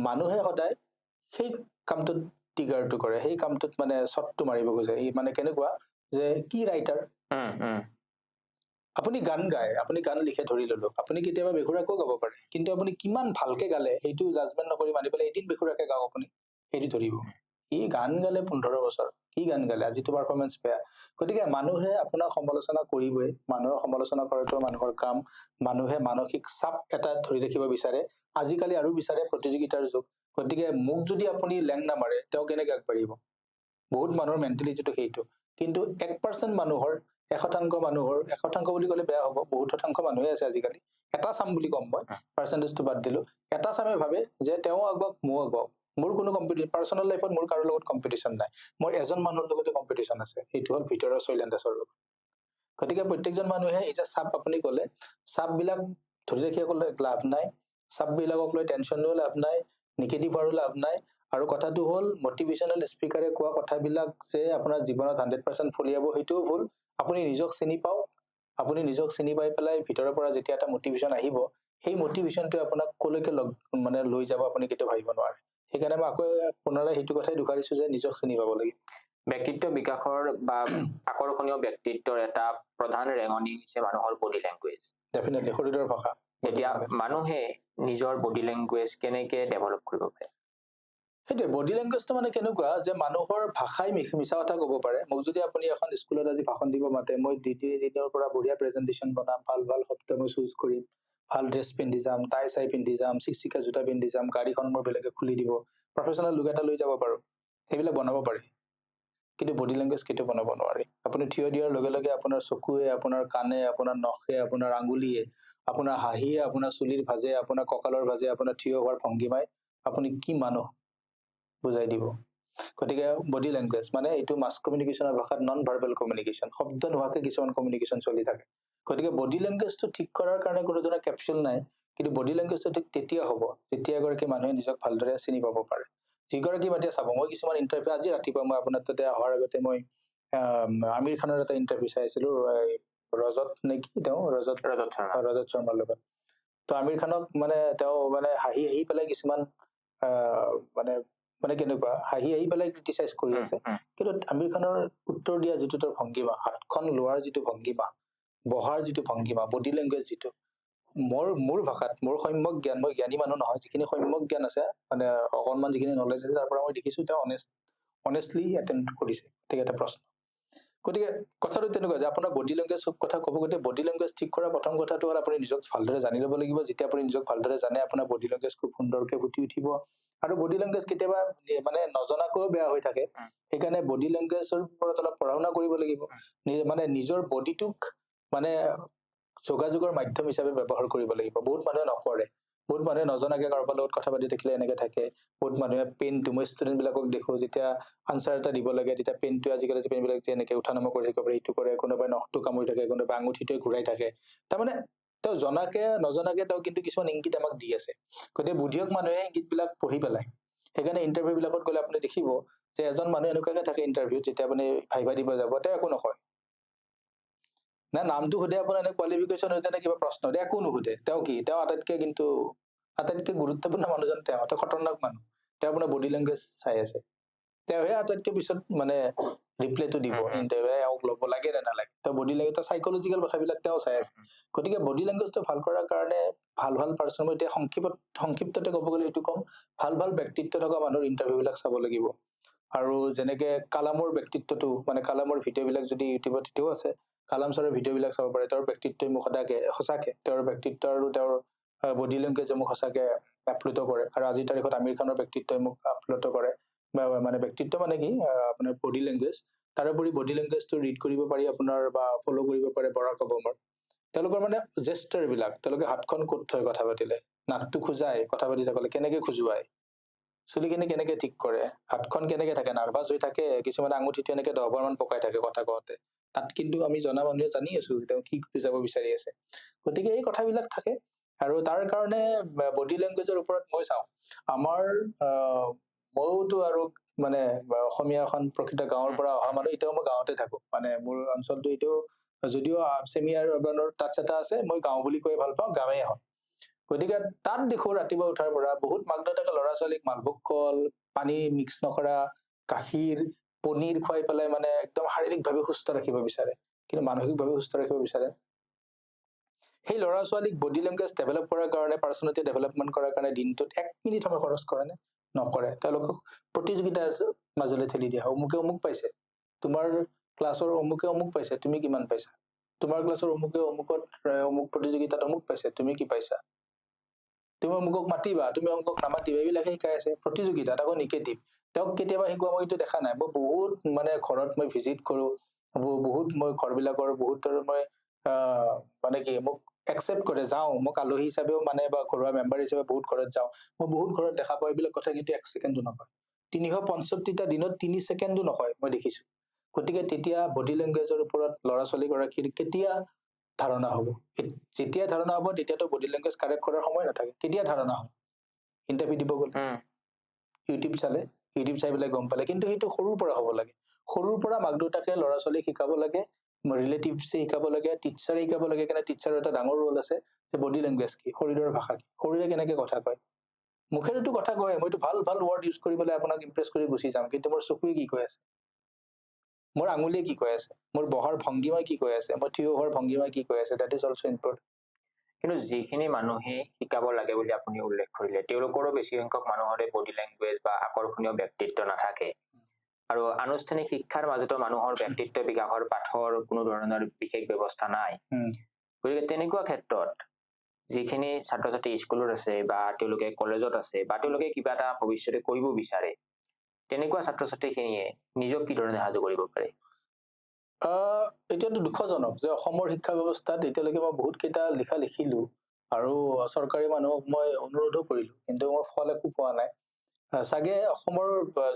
মানুহে সদায় সেই কামটোত টিগাৰটো কৰে, সেই কামটোত মানে শ্বটটো মাৰিব খোজে। এই মানে কেনেকুৱা যে কি ৰাইটাৰ, আপুনি গান গায়, আপুনি গান লিখে ধৰি ললো, আপুনি কেতিয়াবা বেসুৰাকো গাব পাৰে, কিন্তু আপুনি কিমান ভালকে গালে সেইটো জাজমেণ্ট নকৰি মানি পেলাই এদিন বেসুৰাকে গাওক আপুনি, সেইটো ধৰিব। ই গান গালে 15 বছৰ, কি গান গালে, আজিতো পাৰফৰ্মেঞ্চ বেয়া। গতিকে মানুহে আপোনাক সমালোচনা কৰিবই, মানুহে সমালোচনা কৰাটো মানুহৰ কাম। মানুহে মানসিক চাপ এটা ধৰি ৰাখিব বিচাৰে, আজিকালি আৰু বিচাৰে প্ৰতিযোগিতাৰ যুগ। গতিকে মোক যদি আপুনি লেং নামাৰে, তেওঁ কেনেকে আগবাঢ়িব। বহুত মানুহৰ মেণ্টেলিটিটো সেইটো। কিন্তু 1% মানুহৰ, 1% মানুহৰ, 1% বুলি ক'লে বেয়া হ'ব, বহুত শতাংশ মানুহে আছে আজিকালি, এটা চাম বুলি ক'ম মই, পাৰ্চেণ্টেজটো বাদ দিলো, এটা চামে ভাবে যে তেওঁ আগুৱাওক ময়ো আগুৱাওক, মোৰ কোনো কম্পিটিশ্যন, পাৰ্চনেল লাইফত মোৰ কাৰো লগত কম্পিটিশ্যন নাই, মোৰ এজন মানুহৰ লগতে কম্পিটিশ্যন আছে, সেইটো হ'ল ভিতৰৰ শৈলেন্দ্ৰ লগত। গতিকে প্ৰত্যেকজন মানুহে এই যে চাপ আপুনি ক'লে, চাপ বিলাক ধৰি ৰাখিবলৈ লাভ নাই, চাপ বিলাকক লৈ টেনচন লৈ লাভ নাই, নিগেটিভ হোৱাৰো লাভ নাই। আৰু কথাটো হ'ল মটিভেশ্যনেল স্পিকাৰে কোৱা কথাবিলাক যে আপোনাৰ জীৱনত 100% ফলিয়াব, সেইটোও ভুল। আপুনি নিজক চিনি পাওক, আপুনি নিজক চিনি পাই পেলাই ভিতৰৰ পৰা যেতিয়া এটা মটিভেশ্যন আহিব, সেই মটিভেশ্যনটোৱে আপোনাক কলৈকে মানে লৈ যাব আপুনি কেতিয়াও ভাবিব নোৱাৰে। সেইকাৰণে মই আকৌ পুনৰাই সেইটো কথাই দোহাৰিছো যে নিজক চিনি পাব লাগিব। ব্যক্তিত্ব বিকাশৰ বা আকৰ্ষণীয় ব্যক্তিত্বৰ এটা প্ৰধান ৰেঙনি হৈছে মানুহৰ বডি লেংগুৱেজ। ডেফিনেটলি, শৰীৰৰ ভাষা। এতিয়া মানুহে নিজৰ বডি লেংগুৱেজ কেনেকে ডেভেলপ কৰিব পাৰে? সেইটোৱে, বডি লেংগুৱেজটো মানে কেনেকুৱা যে মানুহৰ ভাষাই মিছা কথা ক'ব পাৰে। মোক যদি আপুনি এখন স্কুলত আজি ভাষণ দিব মাতে, মই 2-3 দিনৰ পৰা বঢ়িয়া প্ৰেজেন্টেশ্যন বনাম, ভাল ভাল শব্দ মই চুজ কৰিম, ভাল ড্ৰেছ পিন্ধি যাম, টাই চাই পিন্ধি যাম, চিকচিকা জোতা পিন্ধি যাম, গাড়ীখন মোৰ বেলেগে খুলি দিব, প্ৰফেচনেল লুক এটা লৈ যাব পাৰো, সেইবিলাক বনাব পাৰি। কিন্তু বডি লেংগুৱেজ কেতিয়াও বনাব নোৱাৰি। আপুনি থিয় দিয়াৰ লগে লগে আপোনাৰ চকুৱে, আপোনাৰ কাণে, আপোনাৰ নখে, আপোনাৰ আঙুলিয়ে, আপোনাৰ হাঁহিয়ে, আপোনাৰ চুলিৰ ভাজে, আপোনাৰ কঁকালৰ ভাজে, আপোনাৰ থিয় হোৱাৰ ভংগীমাই আপুনি কি মানুহ বুজাই দিব। গতিকে বডি লেংগুৱেজ মানে এইটো মাছ কমিউনিকেশ্যনৰ ভাষাত নন ভাৰ্বেল কমিউনিকেশ্যন, শব্দ নোহোৱাকে কিছুমান কমিউনিকেশ্যন চলি থাকে। গতিকে বডি লেংগুৱেজটো ঠিক কৰাৰ কাৰণে কোনো ধৰণৰ কেপচুল নাই, কিন্তু বডি লেংগুৱেজটো ঠিক তেতিয়া হ'ব যেতিয়া এগৰাকী মানুহে নিজক ভালদৰে চিনি পাব পাৰে। যিগৰাকী মানুহে চাব, মই কিছুমান ইণ্টাৰভিউ, আজি ৰাতিপুৱা মই আপোনাৰ তাতে অহাৰ আগতে মই আমিৰ খানৰ এটা ইণ্টাৰভিউ চাই আছিলো, ৰজত নেকি, তেওঁ ৰজত শৰ্মাৰ লগত। তো আমিৰ খানক মানে তেওঁ মানে হাঁহি হাঁহি পেলাই কিছুমান মানে মানে কেনেকুৱা হাঁহি আহি পেলাই ক্ৰিটিচাইজ কৰি আছে, কিন্তু আমিৰ খানৰ উত্তৰ দিয়া যিটো তেওঁৰ ভংগীমা, হাতখন লোৱাৰ যিটো ভংগীমা, বহাৰ যিটো ভংগীমা, বডি লেংগুৱেজ যিটো, মোৰ ভাষাত, মোৰ সম্যক জ্ঞান, মই জ্ঞানী মানুহ নহয়, যিখিনি সম্যক জ্ঞান আছে, মানে অকণমান যিখিনি নলেজ আছে, তাৰ পৰা মই দেখিছো তেওঁ অনেষ্টলি এটেণ্ড কৰিছে ঠিক এটা প্ৰশ্ন। গতিকে কথাটো তেনেকুৱা যে আপোনাৰ বডি লেংগুৱেজ কথা ক'ব গ'লে, বডি লেংগুৱেজ ঠিক কৰা প্ৰথম কথাটো হ'ল আপুনি নিজক ভালদৰে জানি ল'ব লাগিব। যেতিয়া আপুনি নিজক ভালদৰে জানে, আপোনাৰ বডি লেংগুৱেজ খুব সুন্দৰকে ফুটি উঠিব। আৰু বডি লেংগুৱেজ কেতিয়াবা মানে নজনাকৈও বেয়া হৈ থাকে, সেইকাৰণে বডি লেংগুৱেজৰ ওপৰত অলপ পঢ়া শুনা কৰিব লাগিব। মানে নিজৰ বডিটোক মানে যোগাযোগৰ মাধ্যম হিচাপে ব্যৱহাৰ কৰিব লাগিব। বহুত মানুহে নকৰে, বহুত মানুহে নজনাকে কাৰোবাৰ লগত কথা পাতি থাকিলে এনেকে থাকে। বহুত মানুহে পেনটো, মই ষ্টুডেণ্ট বিলাকক দেখো, যেতিয়া আনচাৰ এটা দিব লাগে তেতিয়া পেনটো, আজিকালি পেন বিলাক যে এনেকে উঠা নমা কৰি থাকিব পাৰে, সেইটো কৰে, কোনোবাই নখটো কামুৰি থাকে, কোনোবাই আঙুঠিটোৱে ঘূৰাই থাকে। তাৰমানে তেওঁ জনাকে নজনাকে তেওঁ কিন্তু কিছুমান ইংগিত আমাক দি আছে। গতিকে বুদ্ধিয়ক মানুহে ইংগিত বিলাক পঢ়ি পেলাই। সেইকাৰণে ইণ্টাৰভিউ বিলাকত গ'লে আপুনি দেখিব যে এজন মানুহ এনেকুৱাকে থাকে ইণ্টাৰভিউত, যেতিয়া আপুনি ভাইভা দিব যাব, তেওঁ একো নকয়, না নামটো সোধে আপোনাৰ এনে কোৱালিফিকেশ্যন হৈছে নে কিবা প্ৰশ্ন সোধে একো নুসুধে তেওঁ কি তেওঁ আটাইতকৈ গুৰুত্বপূৰ্ণ মানুহজন তেওঁ খতৰনাক মানুহ তেওঁ আপোনাৰ বডি লেংগুৱেজ চাই আছে তেওঁহে আটাইতকৈ পিছত মানে ৰিপ্লাইটো দিব ইণ্টাৰভিউ এওঁক ল'ব লাগে নে নালাগে তেওঁ বডি লেংগুৱেজ চাইকলজিকেল কথাবিলাক তেওঁ চাই আছে গতিকে বডি লেংগুৱেজটো ভাল কৰাৰ কাৰণে ভাল পাৰ্চন মই এতিয়া সংক্ষিপ্ততে ক'ব গ'লে এইটো কম ভাল ব্যক্তিত্ব থকা মানুহৰ ইণ্টাৰভিউবিলাক চাব লাগিব আৰু যেনেকে কালামৰ ব্যক্তিত্বটো মানে কালামৰ ভিডিঅ'বিলাক যদি ইউটিউবত এতিয়াও আছে কালাম ছাৰৰ ভিডিঅ'বিলাক চাব পাৰে তেওঁৰ ব্যক্তিত্বই মোক সঁচাকে তেওঁৰ ব্যক্তিত্ব আৰু তেওঁৰ বডি লেংগুৱেজে মোক সঁচাকে আপ্লুত কৰে আৰু আজিৰ তাৰিখত আমিৰ খানৰ ব্যক্তিত্বই মোক আপ্লুত কৰে মানে ব্যক্তিত্ব মানে কি আপোনাৰ বডি লেংগুৱেজ তাৰোপৰি বডি লেংগুৱেজটো ৰিড কৰিব পাৰি আপোনাৰ বা ফ'ল' কৰিব পাৰে বৰাক অবামাৰ তেওঁলোকৰ মানে জেষ্টাৰ বিলাক তেওঁলোকে হাতখন ক'ত থয় কথা পাতিলে নাকটো খোজাই কথা পাতি থাকলে কেনেকে খোজুৱাই চুলিখিনি কেনেকে ঠিক কৰে হাতখন কেনেকে থাকে নাৰ্ভাছ হৈ থাকে কিছুমানে আঙুঠিটো এনেকে 10 বাৰ মান পকাই থাকে কথা কওঁতে তাত কিন্তু আমি জনা মানুহে জানি আছো তেওঁ কি বুজাব বিচাৰি আছে গতিকে এই কথাবিলাক থাকে আৰু তাৰ কাৰণে বডি লেংগুৱেজৰ ওপৰত মই চাওঁ আমাৰ মইওতো আৰু মানে অসমীয়া এখন প্ৰকৃত গাঁৱৰ পৰা অহা মানুহ এতিয়াও মই গাঁৱতে থাকো মানে মোৰ অঞ্চলটো এতিয়াও যদিও ছেমি আৰবানৰ টাচ এটা আছে মই গাঁও বুলি কৈ ভাল পাওঁ গাঁৱেই হয় গতিকে তাত দেখো ৰাতিপুৱা উঠাৰ পৰা বহুত মাক দেউতাকে ল'ৰা ছোৱালীক মালভোগ কল পানী মিক্স নকৰা গাখীৰ পনীৰ খুৱাই পেলাই মানে একদম শাৰীৰিকভাৱে সুস্থ ৰাখিব বিচাৰে কিন্তু মানসিকভাৱে সুস্থ ৰাখিব বিচাৰে সেই ল'ৰা ছোৱালীক বডি লেংগুৱেজ ডেভেলপ কৰাৰ কাৰণে পাৰ্চনেলিটি ডেভেলপমেণ্ট কৰাৰ কাৰণে দিনটোত 1 মিনিট সময় খৰচ কৰে নে নকৰে তেওঁলোকক প্ৰতিযোগিতাৰ মাজলৈ ঠেলি দিয়া অমুকে অমুক পাইছে তোমাৰ ক্লাছৰ অমুক পাইছে তুমি কিমান পাইছা তোমাৰ ক্লাছৰ অমুক প্ৰতিযোগিতাত অমুক পাইছে তুমি কি পাইছা তুমি অমুকক মাতিবা তুমি অমুকক নামাতিবা এইবিলাকে শিকাই আছে প্ৰতিযোগিতাত আকৌ নিগেটিভ তেওঁক কেতিয়াবা শিকোৱা মই এইটো দেখা নাই মই বহুত মানে ঘৰত মই ভিজিট কৰো বহুত মই ঘৰবিলাকৰ বহুতৰ মই মানে কি মোক একচেপ্ট কৰে যাওঁ মোক আলহী হিচাপেও মানে বা ঘৰুৱা মেম্বাৰ হিচাপে বহুত ঘৰত যাওঁ মই বহুত ঘৰত দেখা পাওঁ এইবিলাক কথা কিন্তু 1 ছেকেণ্ডো নকয় 365টা দিনত 3 ছেকেণ্ডো নকয় মই দেখিছো গতিকে তেতিয়া বডি লেংগুৱেজৰ ওপৰত ল'ৰা ছোৱালীগৰাকীৰ কেতিয়া ধাৰণা হ'ব যেতিয়া ধাৰণা হ'ব তেতিয়াতো বডি লেংগুৱেজ কাৰেক্ট কৰাৰ সময় নাথাকে কেতিয়া ধাৰণা হয় ইণ্টাৰভিউ দিব গ'লে ইউটিউব চাই পেলাই গম পালে কিন্তু সেইটো সৰুৰ পৰা হ'ব লাগে সৰুৰ পৰা মাক দেউতাকে ল'ৰা ছোৱালীক শিকাব লাগে ৰিলেটিভছে শিকাব লাগে টিচাৰে শিকাব লাগে কাৰণে টিচাৰৰ এটা ডাঙৰ ৰোল আছে যে বডি লেংগুৱেজ কি শৰীৰৰ ভাষা কি শৰীৰে কেনেকে কথা কয় মুখেৰেতো কথা কয় মইতো ভাল ৱৰ্ড ইউজ কৰি পেলাই আপোনাক ইমপ্ৰেছ কৰি গুচি যাম কিন্তু মোৰ চকুৱে কি কৈ আছে মোৰ আঙুলিয়ে কি কৈ আছে মোৰ বহাৰ ভংগীমাই কি কৈ আছে মই থিয় হোৱাৰ ভংগীমাই কি কৈ আছে দ্যাট ইজ অলছ ইম্পৰ্টেণ্ট কিন্তু যিখিনি মানুহে শিকাব লাগে বুলি আপুনি উল্লেখ কৰিলে তেওঁলোকৰো বেছি সংখ্যক মানুহৰে বডি লেংগুৱেজ বা আকৰ্ষণীয় ব্যক্তিত্ব নাথাকে আৰু আনুষ্ঠানিক শিক্ষাৰ মাজতো মানুহৰ ব্যক্তিত্ব বিকাশৰ পাঠৰ কোনো ধৰণৰ বিশেষ ব্যৱস্থা নাই গতিকে তেনেকুৱা ক্ষেত্ৰত যিখিনি ছাত্ৰ ছাত্ৰী স্কুলত আছে বা তেওঁলোকে কলেজত আছে বা তেওঁলোকে কিবা এটা ভৱিষ্যতে কৰিব বিচাৰে তেনেকুৱা ছাত্ৰ ছাত্ৰীখিনিয়ে নিজক কি ধৰণে সাজু কৰিব পাৰে এতিয়াতো দুখজনক যে অসমৰ শিক্ষা ব্যৱস্থাত এতিয়ালৈকে মই বহুত কেইটা লিখিলো আৰু চৰকাৰী মানুহক মই অনুৰোধো কৰিলো কিন্তু মই ফল একো পোৱা নাই চাগে অসমৰ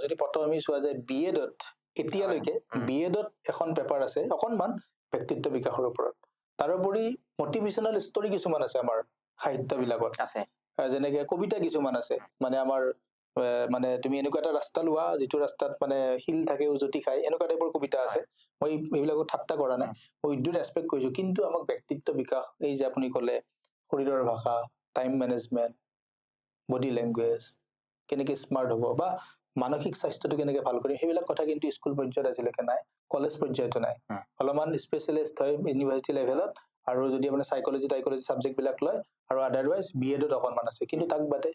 যদি আমি চোৱা যায় বিএডত এতিয়ালৈকে বিএডত এখন পেপাৰ আছে অকণমান ব্যক্তিত্ব বিকাশৰ ওপৰত তাৰোপৰি মটিভেশ্যনেল ষ্টৰী কিছুমান আছে আমাৰ সাহিত্যবিলাকত আছে যেনেকে কবিতা কিছুমান আছে মানে আমাৰ মানে তুমি এনেকুৱা এটা ৰাস্তা লোৱা যিটো ৰাস্তাত মানে শিল থাকে উজটি খাই এনেকুৱা টাইপৰ কবিতা আছে মই এইবিলাকত ঠাট্টা কৰা নাই মই উইথ ৰেচপেক্ট কৰিছো কিন্তু আমাক ব্যক্তিত্ব বিকাশ এই যে আপুনি ক'লে শৰীৰৰ ভাষা টাইম মেনেজমেণ্ট বডি লেংগুৱেজ কেনেকে স্মাৰ্ট হ'ব বা মানসিক স্বাস্থ্যটো কেনেকে ভাল কৰিম সেইবিলাক কথা কিন্তু স্কুল পৰ্যায়ত আজিলৈকে নাই কলেজ পৰ্যায়তো নাই অলপমান স্পেচিয়েলিষ্ট হয় ইউনিভাৰ্চিটি লেভেলত আৰু যদি আপুনি সাইকলজি সাবজেক্ট বিলাক লয় আৰু আদাৰৱাইজ বিএডত অকণমান আছে কিন্তু তাক বাদে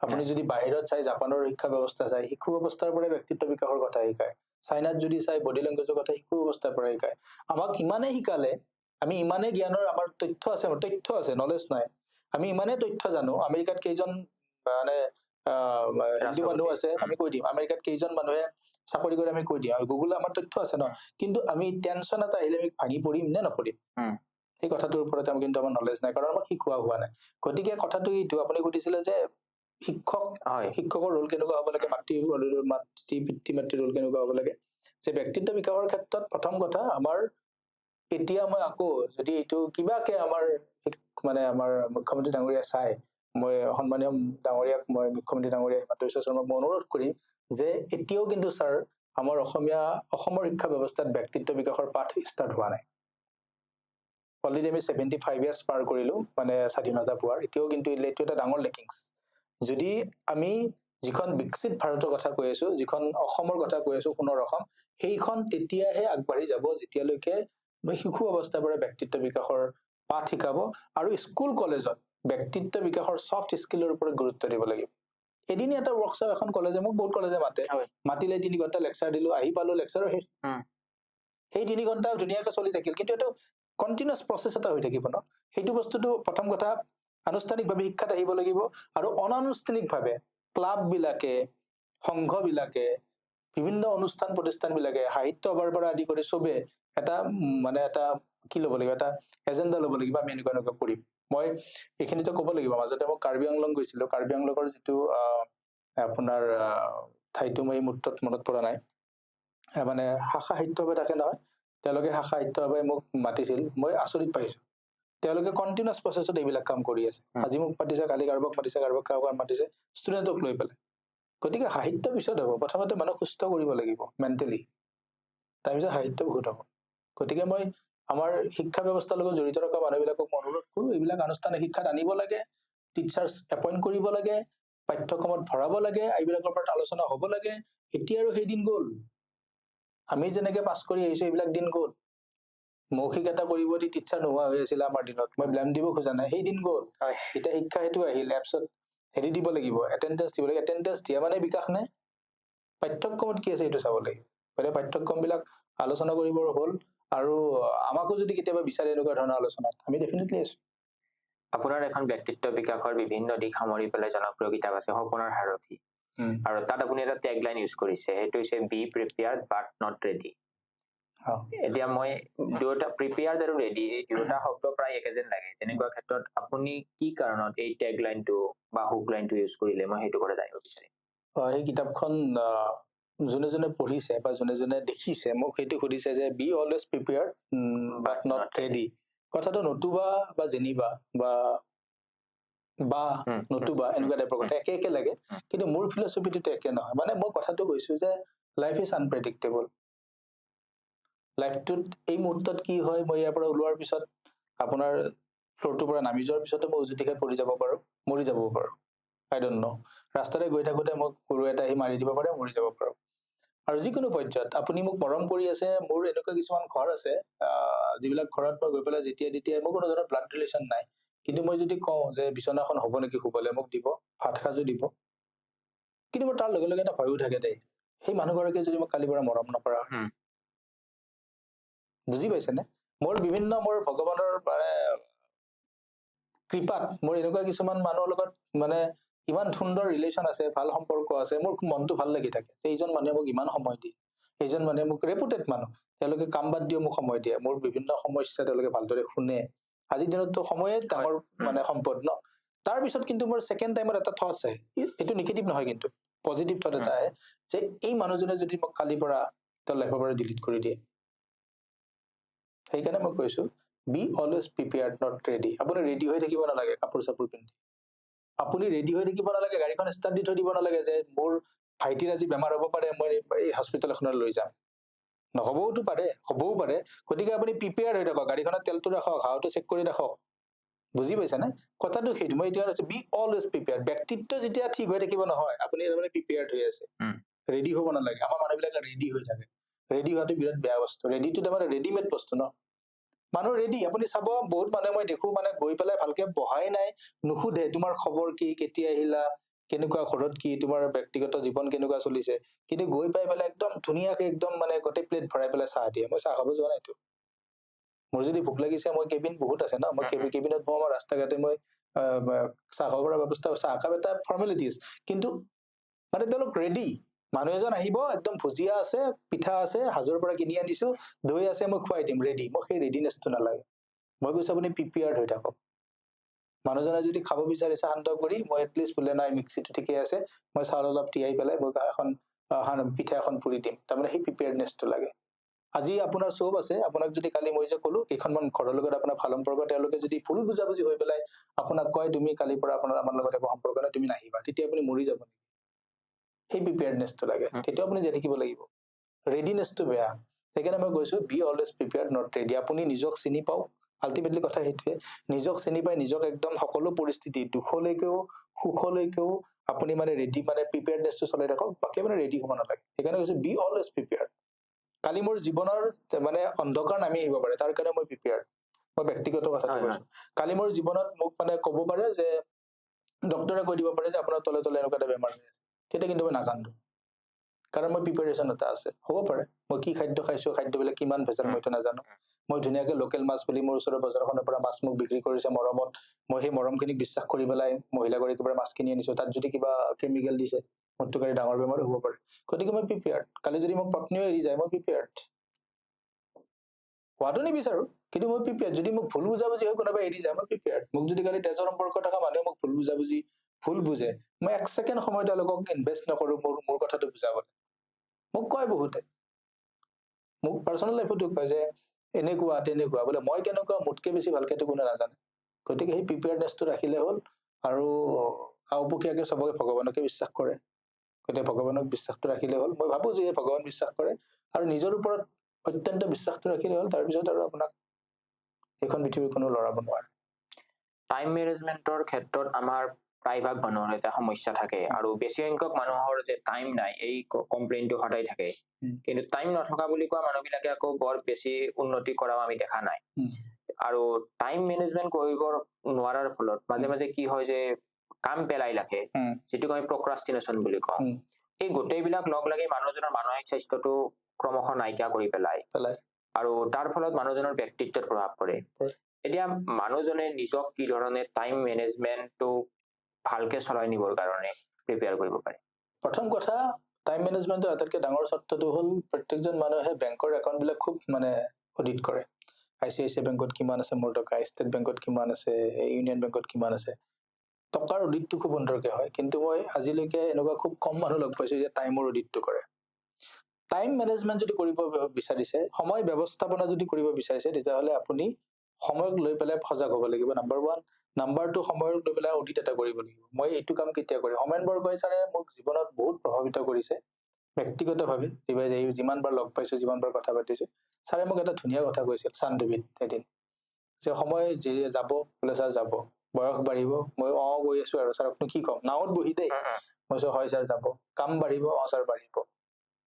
আপুনি যদি বাহিৰত চাই জাপানৰ শিক্ষা ব্যৱস্থা চাই শিশু অৱস্থাৰ পৰাই ব্যক্তিত্ব বিকাশৰ কথা শিকায় চাইনাত যদি চাই বডি লেংগুৱেজৰ কথা শিশু অৱস্থাৰ পৰা শিকায় আমাক ইমানেই শিকালে আমি ইমানেই জ্ঞানৰ আমাৰ তথ্য আছে নলেজ নাই আমি ইমানেই তথ্য জানো আমেৰিকাত কেইজন মানে হিন্দু মানুহ আছে আমি কৈ দিম আমেৰিকাত কেইজন মানুহে চাকৰি কৰে আমি কৈ দিম আৰু গুগল আমাৰ তথ্য আছে ন কিন্তু আমি টেনচন এটা আহিলে আমি ভাঙি পৰিম নে নপৰিম এই কথাটোৰ ওপৰত কিন্তু আমাৰ নলেজ নাই কাৰণ আমাক শিকোৱা হোৱা নাই গতিকে কথাটো এইটো আপুনি সুধিছিলে যে শিক্ষকৰ ৰোল কেনেকুৱা হ'ব লাগে পিতৃ মাতৃৰ ৰোল কেনেকুৱা হ'ব লাগে যে ব্যক্তিত্ব বিকাশৰ ক্ষেত্ৰত প্ৰথম কথা আমাৰ এতিয়া মই আকৌ যদি এইটো কিবাকে আমাৰ মানে আমাৰ মুখ্যমন্ত্ৰী ডাঙৰীয়া চাই মই সন্মানীয় ডাঙৰীয়াক মই মুখ্যমন্ত্ৰী ডাঙৰীয়া হিমন্ত বিশ্ব শৰ্মাক মই অনুৰোধ কৰিম যে এতিয়াও কিন্তু ছাৰ আমাৰ অসমৰ শিক্ষা ব্যৱস্থাত ব্যক্তিত্ব বিকাশৰ পাঠ ষ্টাৰ্ট হোৱা নাই অলৰেডি আমি 75 ইয়াৰ্ছ পাৰ কৰিলো মানে স্বাধীনতা পোৱাৰ এতিয়াও কিন্তু এইটো এটা ডাঙৰ লেকিংছ যদি আমি যিখন বিকশিত ভাৰতৰ কথা কৈ আছো যিখন অসমৰ কথা কৈ আছো সোণৰ অসম সেইখন তেতিয়াহে আগবাঢ়ি যাব যেতিয়ালৈকে শিশু অৱস্থাৰ পৰা ব্যক্তিত্ব বিকাশৰ পাঠ শিকাব আৰু স্কুল কলেজত ব্যক্তিত্ব বিকাশৰ ছফ্ট স্কিলৰ ওপৰত গুৰুত্ব দিব লাগিব এদিন এটা ৱৰ্কশ্বপ এখন কলেজে মোক বহুত কলেজে মাতিলে 3 ঘণ্টা লেকচাৰ দিলো আহি পালো লেকচাৰৰ শেষ সেই 3 ঘণ্টা ধুনীয়াকৈ চলি থাকিল কিন্তু এইটো কণ্টিনিউৱাছ প্ৰচেছ এটা হৈ থাকিব ন সেইটো বস্তুটো প্ৰথম কথা আনুষ্ঠানিকভাৱে শিক্ষাত আহিব লাগিব আৰু অনানুষ্ঠানিকভাৱে ক্লাববিলাকে সংঘবিলাকে বিভিন্ন অনুষ্ঠান প্ৰতিষ্ঠানবিলাকে সাহিত্য সভাৰ পৰা আদি কৰি চবে এটা মানে এটা কি ল'ব লাগিব এটা এজেণ্ডা ল'ব লাগিব আমি এনেকুৱা কৰিম মই এইখিনিতে ক'ব লাগিব মাজতে মই কাৰ্বি আংলং গৈছিলো কাৰ্বি আংলঙৰ যিটো আপোনাৰ ঠাইটো মই মুহূৰ্তত মনত পৰা নাই মানে শাখা সাহিত্য সভা থাকে নহয় তেওঁলোকে শাখা সাহিত্য সভাই মোক মাতিছিল মই আচৰিত পাইছো তেওঁলোকে কণ্টিনিউৱাছ প্ৰচেছত এইবিলাক কাম কৰি আছে আজি মোক মাতিছে কালি কাৰোবাক মাতিছে কাৰোবাক মাতিছে ষ্টুডেণ্টক লৈ পেলাই গতিকে সাহিত্য পিছত হ'ব প্ৰথমতে মানুহ সুস্থ কৰিব লাগিব মেণ্টেলি তাৰপিছত সাহিত্য বহুত হ'ব গতিকে মই আমাৰ শিক্ষা ব্যৱস্থাৰ লগত জড়িত থকা মানুহবিলাকক অনুৰোধ কৰোঁ এইবিলাক আনুষ্ঠানিক শিক্ষাত আনিব লাগে টিচাৰ্ছ এপইণ্ট কৰিব লাগে পাঠ্যক্ৰমত ভৰাব লাগে এইবিলাকৰ ওপৰত আলোচনা হ'ব লাগে এতিয়া আৰু সেই দিন গ'ল আমি যেনেকে পাছ কৰি আহিছো এইবিলাক দিন গ'ল মৌখিক এটা কৰিব দি টিচাৰ নোহোৱা হৈ আছিল আমাৰ দিনত মই ব্লেম দিব খোজা নাই সেই দিন গ'ল এতিয়া শিক্ষা সেইটো আহিল এপছত হেৰি দিব লাগিব এটেণ্ডেঞ্চ দিব লাগিব এটেণ্ডেঞ্চ দিয়া মানে বিকাশ নাই পাঠ্যক্ৰমত কি আছে এইটো চাব লাগিব গতিকে পাঠ্যক্ৰমবিলাক আলোচনা কৰিবৰ হ'ল আৰু আমাকো যদি কেতিয়াবা বিচাৰে এনেকুৱা ধৰণৰ আলোচনাত আমি ডেফিনেটলি আছো আপোনাৰ এখন ব্যক্তিত্ব বিকাশৰ বিভিন্ন দিশ সামৰি পেলাই জনপ্ৰিয় কিতাপ আছে সপোনৰ সাৰথি আৰু তাত আপুনি এটা টেগলাইন ইউজ কৰিছে সেইটো হৈছে B prepared but not ready এতিয়া মই দুটা প্ৰিপেয়াৰ্ড আৰু ৰেডি এই দুটা শব্দ প্ৰায় একে যেন লাগে তেনেকুৱা ক্ষেত্ৰত আপুনি কি কাৰণত এই টেগলাইনটো বা হুক লাইনটো ইউজ কৰিলে মই সেইটো কথা জানিব বিচাৰিম সেই কিতাপখন যোনে পঢ়িছে বা যোনে দেখিছে মোক সেইটো সুধিছে যে be always prepared but not ready কথাটো নতুবা বা জেনিবা বা নতুবা এনেকুৱা টাইপৰ কথা একে লাগে কিন্তু মোৰ ফিলচফিটো একে নহয় মানে মই কথাটো কৈছো যে লাইফ ইজ আনপ্ৰেডিক্টেবল লাইফটোত এই মুহূৰ্তত কি হয় মই ইয়াৰ পৰা ওলোৱাৰ পিছত আপোনাৰ ফ্ল'ৰটোৰ পৰা নামি যোৱাৰ পিছতো মই উজুতি খাই পৰি যাব পাৰো মৰি যাব পাৰো আই ডোন্ট নো ৰাস্তাৰে গৈ থাকোঁতে মোক গৰু এটা আহি মাৰি দিব পাৰে মৰি যাব পাৰো আৰু যিকোনো পৰ্যায়ত আপুনি মোক মৰম কৰি আছে মোৰ এনেকুৱা কিছুমান ঘৰ আছে যিবিলাক ঘৰত মই গৈ পেলাই যেতিয়া মোৰ কোনো ধৰণৰ ব্লাড ৰিলেশ্যন নাই কিন্তু মই যদি কওঁ যে বিচনাখন হ'ব নেকি শুবলৈ মোক দিব ভাত সাজো দিব কিন্তু মোৰ তাৰ লগে লগে এটা ভয়ো থাকে দেই সেই মানুহগৰাকীয়ে যদি মোক কালিৰ পৰা মৰম নকৰা বুজি পাইছেনে মোৰ ভগৱানৰ কৃপাত মোৰ এনেকুৱা কিছুমান মানুহৰ লগত মানে ইমান সুন্দৰ ৰিলেশ্যন আছে ভাল সম্পৰ্ক আছে মোৰ মনটো ভাল লাগি থাকে এইজন মানুহে মোক ইমান সময় দিয়ে এইজন মানুহে মোক ৰেপুটেড মানুহ তেওঁলোকে কাম বাদ দিও মোক সময় দিয়ে মোৰ বিভিন্ন সমস্যা তেওঁলোকে ভালদৰে শুনে আজিৰ দিনততো সময়ে ডাঙৰ মানে সম্পদ ন তাৰপিছত কিন্তু মোৰ ছেকেণ্ড টাইমত এটা থটছ আহে এইটো নিগেটিভ নহয় কিন্তু পজিটিভ থট এটা আহে যে এই মানুহজনে যদি মোক কালিৰ পৰা তেওঁৰ লাইফৰ পৰা ডিলিট কৰি দিয়ে সেইকাৰণে মই কৈছো be always prepared not ready আপুনি ৰেডি হৈ থাকিব নালাগে কাপোৰ চাপোৰ পিন্ধি আপুনি ৰেডি হৈ থাকিব নালাগে গাড়ীখন ষ্টাৰ্ট দি থৈ দিব নালাগে যে মোৰ ভাইটিৰ আজি বেমাৰ হ'ব পাৰে মই এই হস্পিটেল এখনত লৈ যাম নহ'বওতো পাৰে হ'বও পাৰে গতিকে আপুনি প্ৰিপেয়াৰ হৈ থাকক গাড়ীখনত তেলটো ৰাখক হাৱাটো চেক কৰি ৰাখক বুজি পাইছেনে কথাটো সেইটো মই এতিয়া বি অলৱেজ প্ৰিপেয়াৰ্ড ব্যক্তিত্ব যেতিয়া ঠিক হৈ থাকিব নহয় আপুনি তাৰমানে প্ৰিপেয়াৰ্ড হৈ আছে ৰেডি হ'ব নালাগে আমাৰ মানুহবিলাকে ৰেডি হৈ থাকে ৰেডি হোৱাটো বিৰাট বেয়া বস্তু ৰেডিটো তাৰমানে ৰেডিমেড বস্তু ন মানুহ ৰেডি আপুনি চাব বহুত মানুহে মই দেখো মানে গৈ পেলাই ভালকে বহাই নাই নুসুধে তোমাৰ খবৰ কি কেতিয়া আহিলা কেনেকুৱা ঘৰত কি তোমাৰ ব্যক্তিগত জীৱন কেনেকুৱা চলিছে কিন্তু গৈ পাই পেলাই একদম ধুনীয়াকে একদম মানে গোটেই প্লেট ভৰাই পেলাই চাহ দিয়ে মই চাহ খাব যোৱা নাইতো মোৰ যদি ভোক লাগিছে মই কেবিন বহুত আছে ন মই কেবিনত বহো আমাৰ ৰাস্তা ঘাটে মই চাহ খাব পৰা ব্যৱস্থা চাহ একাপ এটা ফৰ্মেলিটিজ কিন্তু মানে তেওঁলোক ৰেডি মানুহ এজন আহিব একদম ভুজিয়া আছে পিঠা আছে হাজোৰ পৰা কিনি আনিছো দৈ আছে মই খুৱাই দিম ৰেডি মোক সেই ৰেডিনেছটো নালাগে মই কৈছো আপুনি প্ৰিপেয়াৰ্ড হৈ থাকক মানুহজনে যদি খাব বিচাৰিছে শান্ত কৰি মই এটলিষ্ট বোলে নাই মিক্সিটো ঠিকে আছে মই চাউল অলপ তিয়াই পেলাই মই এখন পিঠা এখন পুৰি দিম তাৰমানে সেই প্ৰিপেয়াৰ্ডনেছটো লাগে আজি আপোনাৰ চব আছে আপোনাক যদি কালি মই যে ক'লো কেইখনমান ঘৰৰ লগত আপোনাৰ ভাল সম্পৰ্ক তেওঁলোকে যদি ভুল বুজাবুজি হৈ পেলাই আপোনাক কয় তুমি কালিৰ পৰা আপোনাৰ আমাৰ লগত একো সম্পৰ্ক নাই তুমি নাহিবা তেতিয়া আপুনি মৰি যাব সেই প্ৰিপেয়াৰ্ডনেছটো লাগে তেতিয়া আপুনি জীয়াই থাকিব লাগিব ৰেডিনেছটো বেয়া সেইকাৰণে মই কৈছো be always prepared not ready আপুনি নিজক চিনি পাওক আল্টিমেটলি কথা সেইটোৱে নিজক চিনি পাই নিজক একদম সকলো পৰিস্থিতি দুখলৈকেও সুখলৈকেও আপুনি মানে ৰেডি মানে প্ৰিপেয়াৰনেছটো চলাই ৰাখক বাকী মানে ৰেডি হ'ব নালাগে সেইকাৰণে কৈছো বি অলৱেজ প্ৰিপেয়াৰ কালি মোৰ জীৱনৰ মানে অন্ধকাৰ নামি আহিব পাৰে তাৰ কাৰণে মই প্ৰিপেয়াৰ মই ব্যক্তিগত কথাটো হয়, কৈছো কালি মোৰ জীৱনত মোক মানে ক'ব পাৰে যে ডক্টৰে কৈ দিব পাৰে যে আপোনাৰ তলে তলে এনেকুৱা এটা বেমাৰ হৈ আছে তেতিয়া কিন্তু মই নাকান্দো কাৰণ মই প্ৰিপেৰেশ্যন এটা আছে হ'ব পাৰে মই কি খাদ্য খাইছো খাদ্যবিলাক কিমান ভেজাল মইতো নাজানো মই ধুনীয়াকে লোকেল মাছ বুলি মোৰ ওচৰৰ বজাৰখনৰ পৰা মাছ মোক বিক্ৰী কৰিছে মৰমত মই সেই মৰমখিনিক বিশ্বাস কৰি পেলাই মহিলাগৰাকীৰ পৰা মাছ কিনি আনিছো তাত যদি কিবা কেমিকেল দিছে মোৰতো কালি ডাঙৰ বেমাৰো হ'ব পাৰে গতিকে মই প্ৰিপেয়াৰ্ড কালি যদি মোক পত্নীও এৰি যায় মই প্ৰিপেয়াৰ্ড হোৱাটো নিবিচাৰো কিন্তু মই প্ৰিপেয়াৰ্ড যদি মোক ভুল বুজাবুজি হয় কোনোবাই এৰি যায় মই প্ৰিপেয়াৰ্ড মোক যদি কালি তেজৰ সম্পৰ্ক থকা মানুহে মোক ভুল বুজাবুজি ভুল বুজে মই এক ছেকেণ্ড সময় তেওঁলোকক ইনভেষ্ট নকৰো মোৰ কথাটো বুজাবলৈ মোক কয় বহুতে মোক পাৰ্চনেল লাইফতো কয় যে এনেকুৱা তেনেকুৱা বোলে মই কেনেকুৱা মোতকে বেছি ভালকেতো কোনো নাজানে গতিকে সেই প্ৰিপেয়াৰনেছটো ৰাখিলে হ'ল আৰু আওপকীয়াকে চবকে ভগৱানকে বিশ্বাস কৰে গতিকে ভগৱানক বিশ্বাসটো ৰাখিলে হ'ল মই ভাবো যে ভগৱান বিশ্বাস কৰে আৰু নিজৰ ওপৰত অত্যন্ত বিশ্বাসটো ৰাখিলে হ'ল তাৰপিছত আৰু আপোনাক এইখন পৃথিৱীৰ কোনো লৰাব নোৱাৰে টাইম মেনেজমেন্টৰ ক্ষেত্ৰত আমাৰ প্ৰায়ভাগ মানুহৰ এটা সমস্যা থাকে আৰু বেছি সংখ্যক মানুহৰ যে টাইম নাই এই কমপ্লেইনটো সদায় থাকে কিন্তু টাইম নথকা বুলি কোৱা মানুহবিলাকে আকৌ বৰ বেছি উন্নতি কৰাও আমি দেখা নাই আৰু টাইম মেনেজমেন্ট কৰিব নোৱাৰাৰ ফলত মাজে মাজে কি হয় যে কাম পেলাই ৰাখে যিটোক আমি প্ৰক্ৰাষ্টিনেশ্যন বুলি কওঁ এই গোটেইবিলাক লগ লাগি মানুহজনৰ মানসিক স্বাস্থ্যটো ক্ৰমশ নাইকিয়া কৰি পেলায় আৰু তাৰ ফলত মানুহজনৰ ব্যক্তিত্বত প্ৰভাৱ পৰে এতিয়া মানুহজনে নিজক কি ধৰণে টাইম মেনেজমেন্টটো ভালকে চলাই নিবৰ কাৰণে প্ৰিপেয়াৰ কৰিব পাৰে প্ৰথম কথা টাইম মেনেজমেন্টৰ আটাইতকৈ ডাঙৰ চৰ্তটো হ'ল প্ৰত্যেকজন মানুহে বেংকৰ একাউণ্টবিলাক খুব মানে অডিট কৰে ICICI বেংকত কিমান আছে মোৰ টকা ষ্টেট বেংকত কিমান আছে ইউনিয়ন বেংকত কিমান আছে টকাৰ অডিটটো খুব সুন্দৰকে হয় কিন্তু মই আজিলৈকে এনেকুৱা খুব কম মানুহ লগ পাইছো যে টাইমৰ অডিটটো কৰে টাইম মেনেজমেন্ট যদি কৰিব বিচাৰিছে সময় ব্যৱস্থাপনা যদি কৰিব বিচাৰিছে তেতিয়াহ'লে আপুনি সময়ক লৈ পেলাই সজাগ হ'ব লাগিব নাম্বাৰ 1 নাম্বাৰ 2 সময়ক লৈ পেলাই অডিট এটা কৰিব লাগিব মই এইটো কাম কেতিয়া কৰিম হোমেন বৰগোহাঁই ছাৰে মোক জীৱনত বহুত প্ৰভাৱিত কৰিছে ব্যক্তিগতভাৱে যিমানবাৰ লগ পাইছো যিমানবাৰ কথা পাতিছো ছাৰে মোক এটা ধুনীয়া কথা কৈছিল চান্দুবিত এদিন যে সময় যে যাব বোলে ছাৰ যাব বয়স বাঢ়িব মই গৈ আছো আৰু ছাৰ আপুনি কি ক'ম নাৱত বহি দেই মই হয় ছাৰ যাব কাম বাঢ়িব ছাৰ বাঢ়িব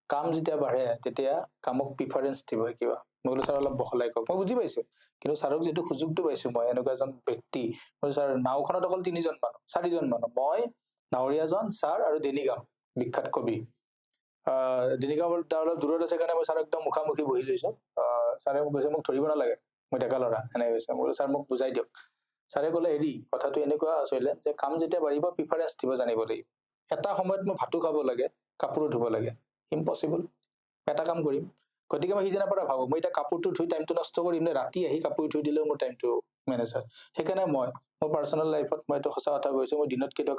কাম যেতিয়া বাঢ়ে তেতিয়া কামক প্ৰিফাৰেঞ্চ দিব কিবা মই বোলো ছাৰ অলপ বহলাই কওক মই বুজি পাইছো কিন্তু ছাৰক যিটো সুযোগটো পাইছো মই এনেকুৱা এজন ব্যক্তি মই ছাৰ নাওখনত অকল 3জন মানুহ 4জন মানুহ মই নাৱৰীয়াজন ছাৰ আৰু দেনিগাম বিখ্যাত কবি দেনিগাম অলপ দূৰত আছে কাৰণে মই ছাৰ একদম মুখামুখি বহি লৈছো ছাৰে মোক কৈছে মোক ধৰিব নালাগে মই ডেকা ল'ৰা এনেকে কৈছে মই বোলো ছাৰ মোক বুজাই দিয়ক ছাৰে ক'লে হেৰি কথাটো এনেকুৱা আছিলে যে কাম যেতিয়া বাঢ়িব প্ৰিফাৰেঞ্চ দিব জানিব লাগিব এটা সময়ত মই ভাতো খাব লাগে কাপোৰো ধুব লাগে ইম্পচিবল এটা কাম কৰিম গতিকে মই সিদিনাৰ পৰা ভাবো মই এতিয়া কাপোৰটো ধুই টাইমটো নষ্ট কৰিম নে ৰাতি আহি কাপোৰ ধুই দিলেও মোৰ টাইমটো মেনেজ হয় সেইকাৰণে মই মোৰ পাৰ্চনেল লাইফত মই এইটো সঁচা কথা কৈছো মই দিনত কেতিয়াও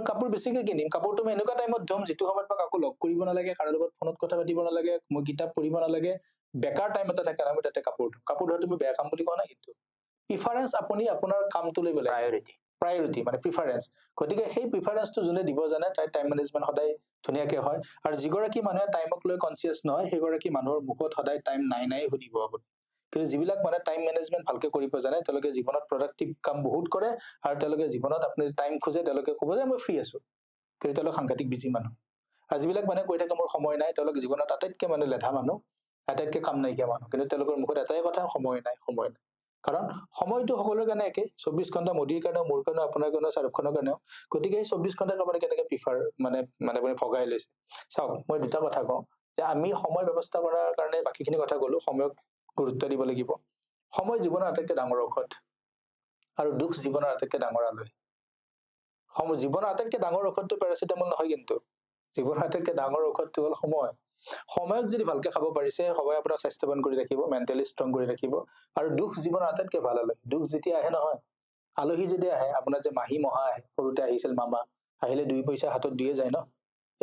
কাপোৰ বেছিকে কিনিম কাপোৰটো মই এনেকুৱা টাইমত ধুম যিটো সময়ত মই কাকো লগ কৰিব নালাগে কাৰো লগত ফোনত কথা পাতিব নালাগে মই কিতাপ পঢ়িব নালাগে বেকাৰ টাইম এটা থাকে মই তাতে কাপোৰ ধোৱাটো মই বেয়া কাম বুলি কোৱা নাই কিন্তু প্ৰিফাৰেঞ্চ আপুনি আপোনাৰ কামটো লৈ পেলাই প্ৰায়ৰিটি মানে প্ৰিফাৰেঞ্চ গতিকে সেই প্ৰিফাৰেঞ্চটো যোনে দিব জানে তাই টাইম মেনেজমেন্ট সদায় ধুনীয়াকে হয় আৰু যিগৰাকী মানুহে টাইমক লৈ কনচিয়াছ নহয় সেইগৰাকী মানুহৰ মুখত সদায় টাইম নাই শুনিব আপুনি কিন্তু যিবিলাক মানে টাইম মেনেজমেন্ট ভালকে কৰিব জানে তেওঁলোকে জীৱনত প্ৰডাক্টিভ কাম বহুত কৰে আৰু তেওঁলোকে জীৱনত আপুনি টাইম খোজে তেওঁলোকে ক'ব যে মই ফ্ৰী আছো কিন্তু তেওঁলোক সাংঘাতিক বিজি মানুহ আৰু যিবিলাক মানুহে কৈ থাকে মোৰ সময় নাই তেওঁলোক জীৱনত আটাইতকৈ মানে লেধা মানুহ আটাইতকৈ কাম নাইকিয়া মানুহ কিন্তু তেওঁলোকৰ মুখত এটাই কথা সময় নাই কাৰণ সময়টো সকলোৰে কাৰণে একে 24 ঘণ্টা মোদীৰ কাৰণেও মোৰ কাৰণেও আপোনাৰ কাৰণেও শ্বাহৰুখ খানৰ কাৰণেও গতিকে এই 24 ঘণ্টাক আপুনি কেনেকে প্ৰিফাৰ মানে আপুনি ভগাই লৈছে চাওক মই দুটা কথা কওঁ যে আমি সময় ব্যৱস্থা কৰাৰ কাৰণে বাকীখিনি কথা ক'লো সময়ক গুৰুত্ব দিব লাগিব সময় জীৱনৰ আটাইতকৈ ডাঙৰ ঔষধ আৰু দুখ জীৱনৰ আটাইতকৈ ডাঙৰ আলহী জীৱনৰ আটাইতকৈ ডাঙৰ ঔষধটো পেৰাচিটামল নহয় কিন্তু জীৱনৰ আটাইতকৈ ডাঙৰ ঔষধটো হ'ল সময়ক যদি ভালকে খাব পাৰিছে সময় আপোনাক স্বাস্থ্যৱান কৰি ৰাখিব মেণ্টেলি ষ্ট্ৰং কৰি ৰাখিব আৰু দুখ জীৱনৰ আটাইতকৈ ভাল আলহী দুখ যেতিয়া আহে নহয় আলহী যদি আহে আপোনাৰ যে মাহী মহা আহে সৰুতে আহিছিল মামা আহিলে 2 পইচা হাতত দিয়ে যায় ন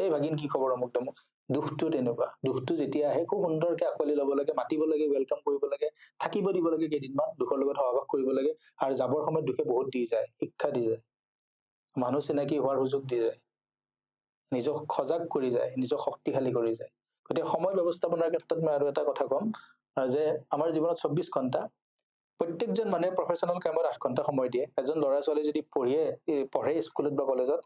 এই ভাগিন কি খবৰ অমুক তমুক দুখটো তেনেকুৱা দুখটো যেতিয়া আহে খুব সুন্দৰকে আঁকোৱালি ল'ব লাগে মাতিব লাগে ৱেলকাম কৰিব লাগে থাকিব দিব লাগে কেইদিনমান দুখৰ লগত সহবাস কৰিব লাগে আৰু যাবৰ সময়ত দুখে বহুত দি যায় শিক্ষা দি যায় মানুহ চিনাকি হোৱাৰ সুযোগ দি যায় নিজক সজাগ কৰি যায় নিজক শক্তিশালী কৰি যায় গতিকে সময় ব্যৱস্থাপনাৰ ক্ষেত্ৰত মই আৰু এটা কথা ক'ম যে আমাৰ জীৱনত 24 ঘণ্টা প্ৰত্যেকজন মানুহে প্ৰফেচনেল কামত 8 ঘণ্টা সময় দিয়ে। এজন ল'ৰা ছোৱালী যদি পঢ়ে স্কুলত বা কলেজত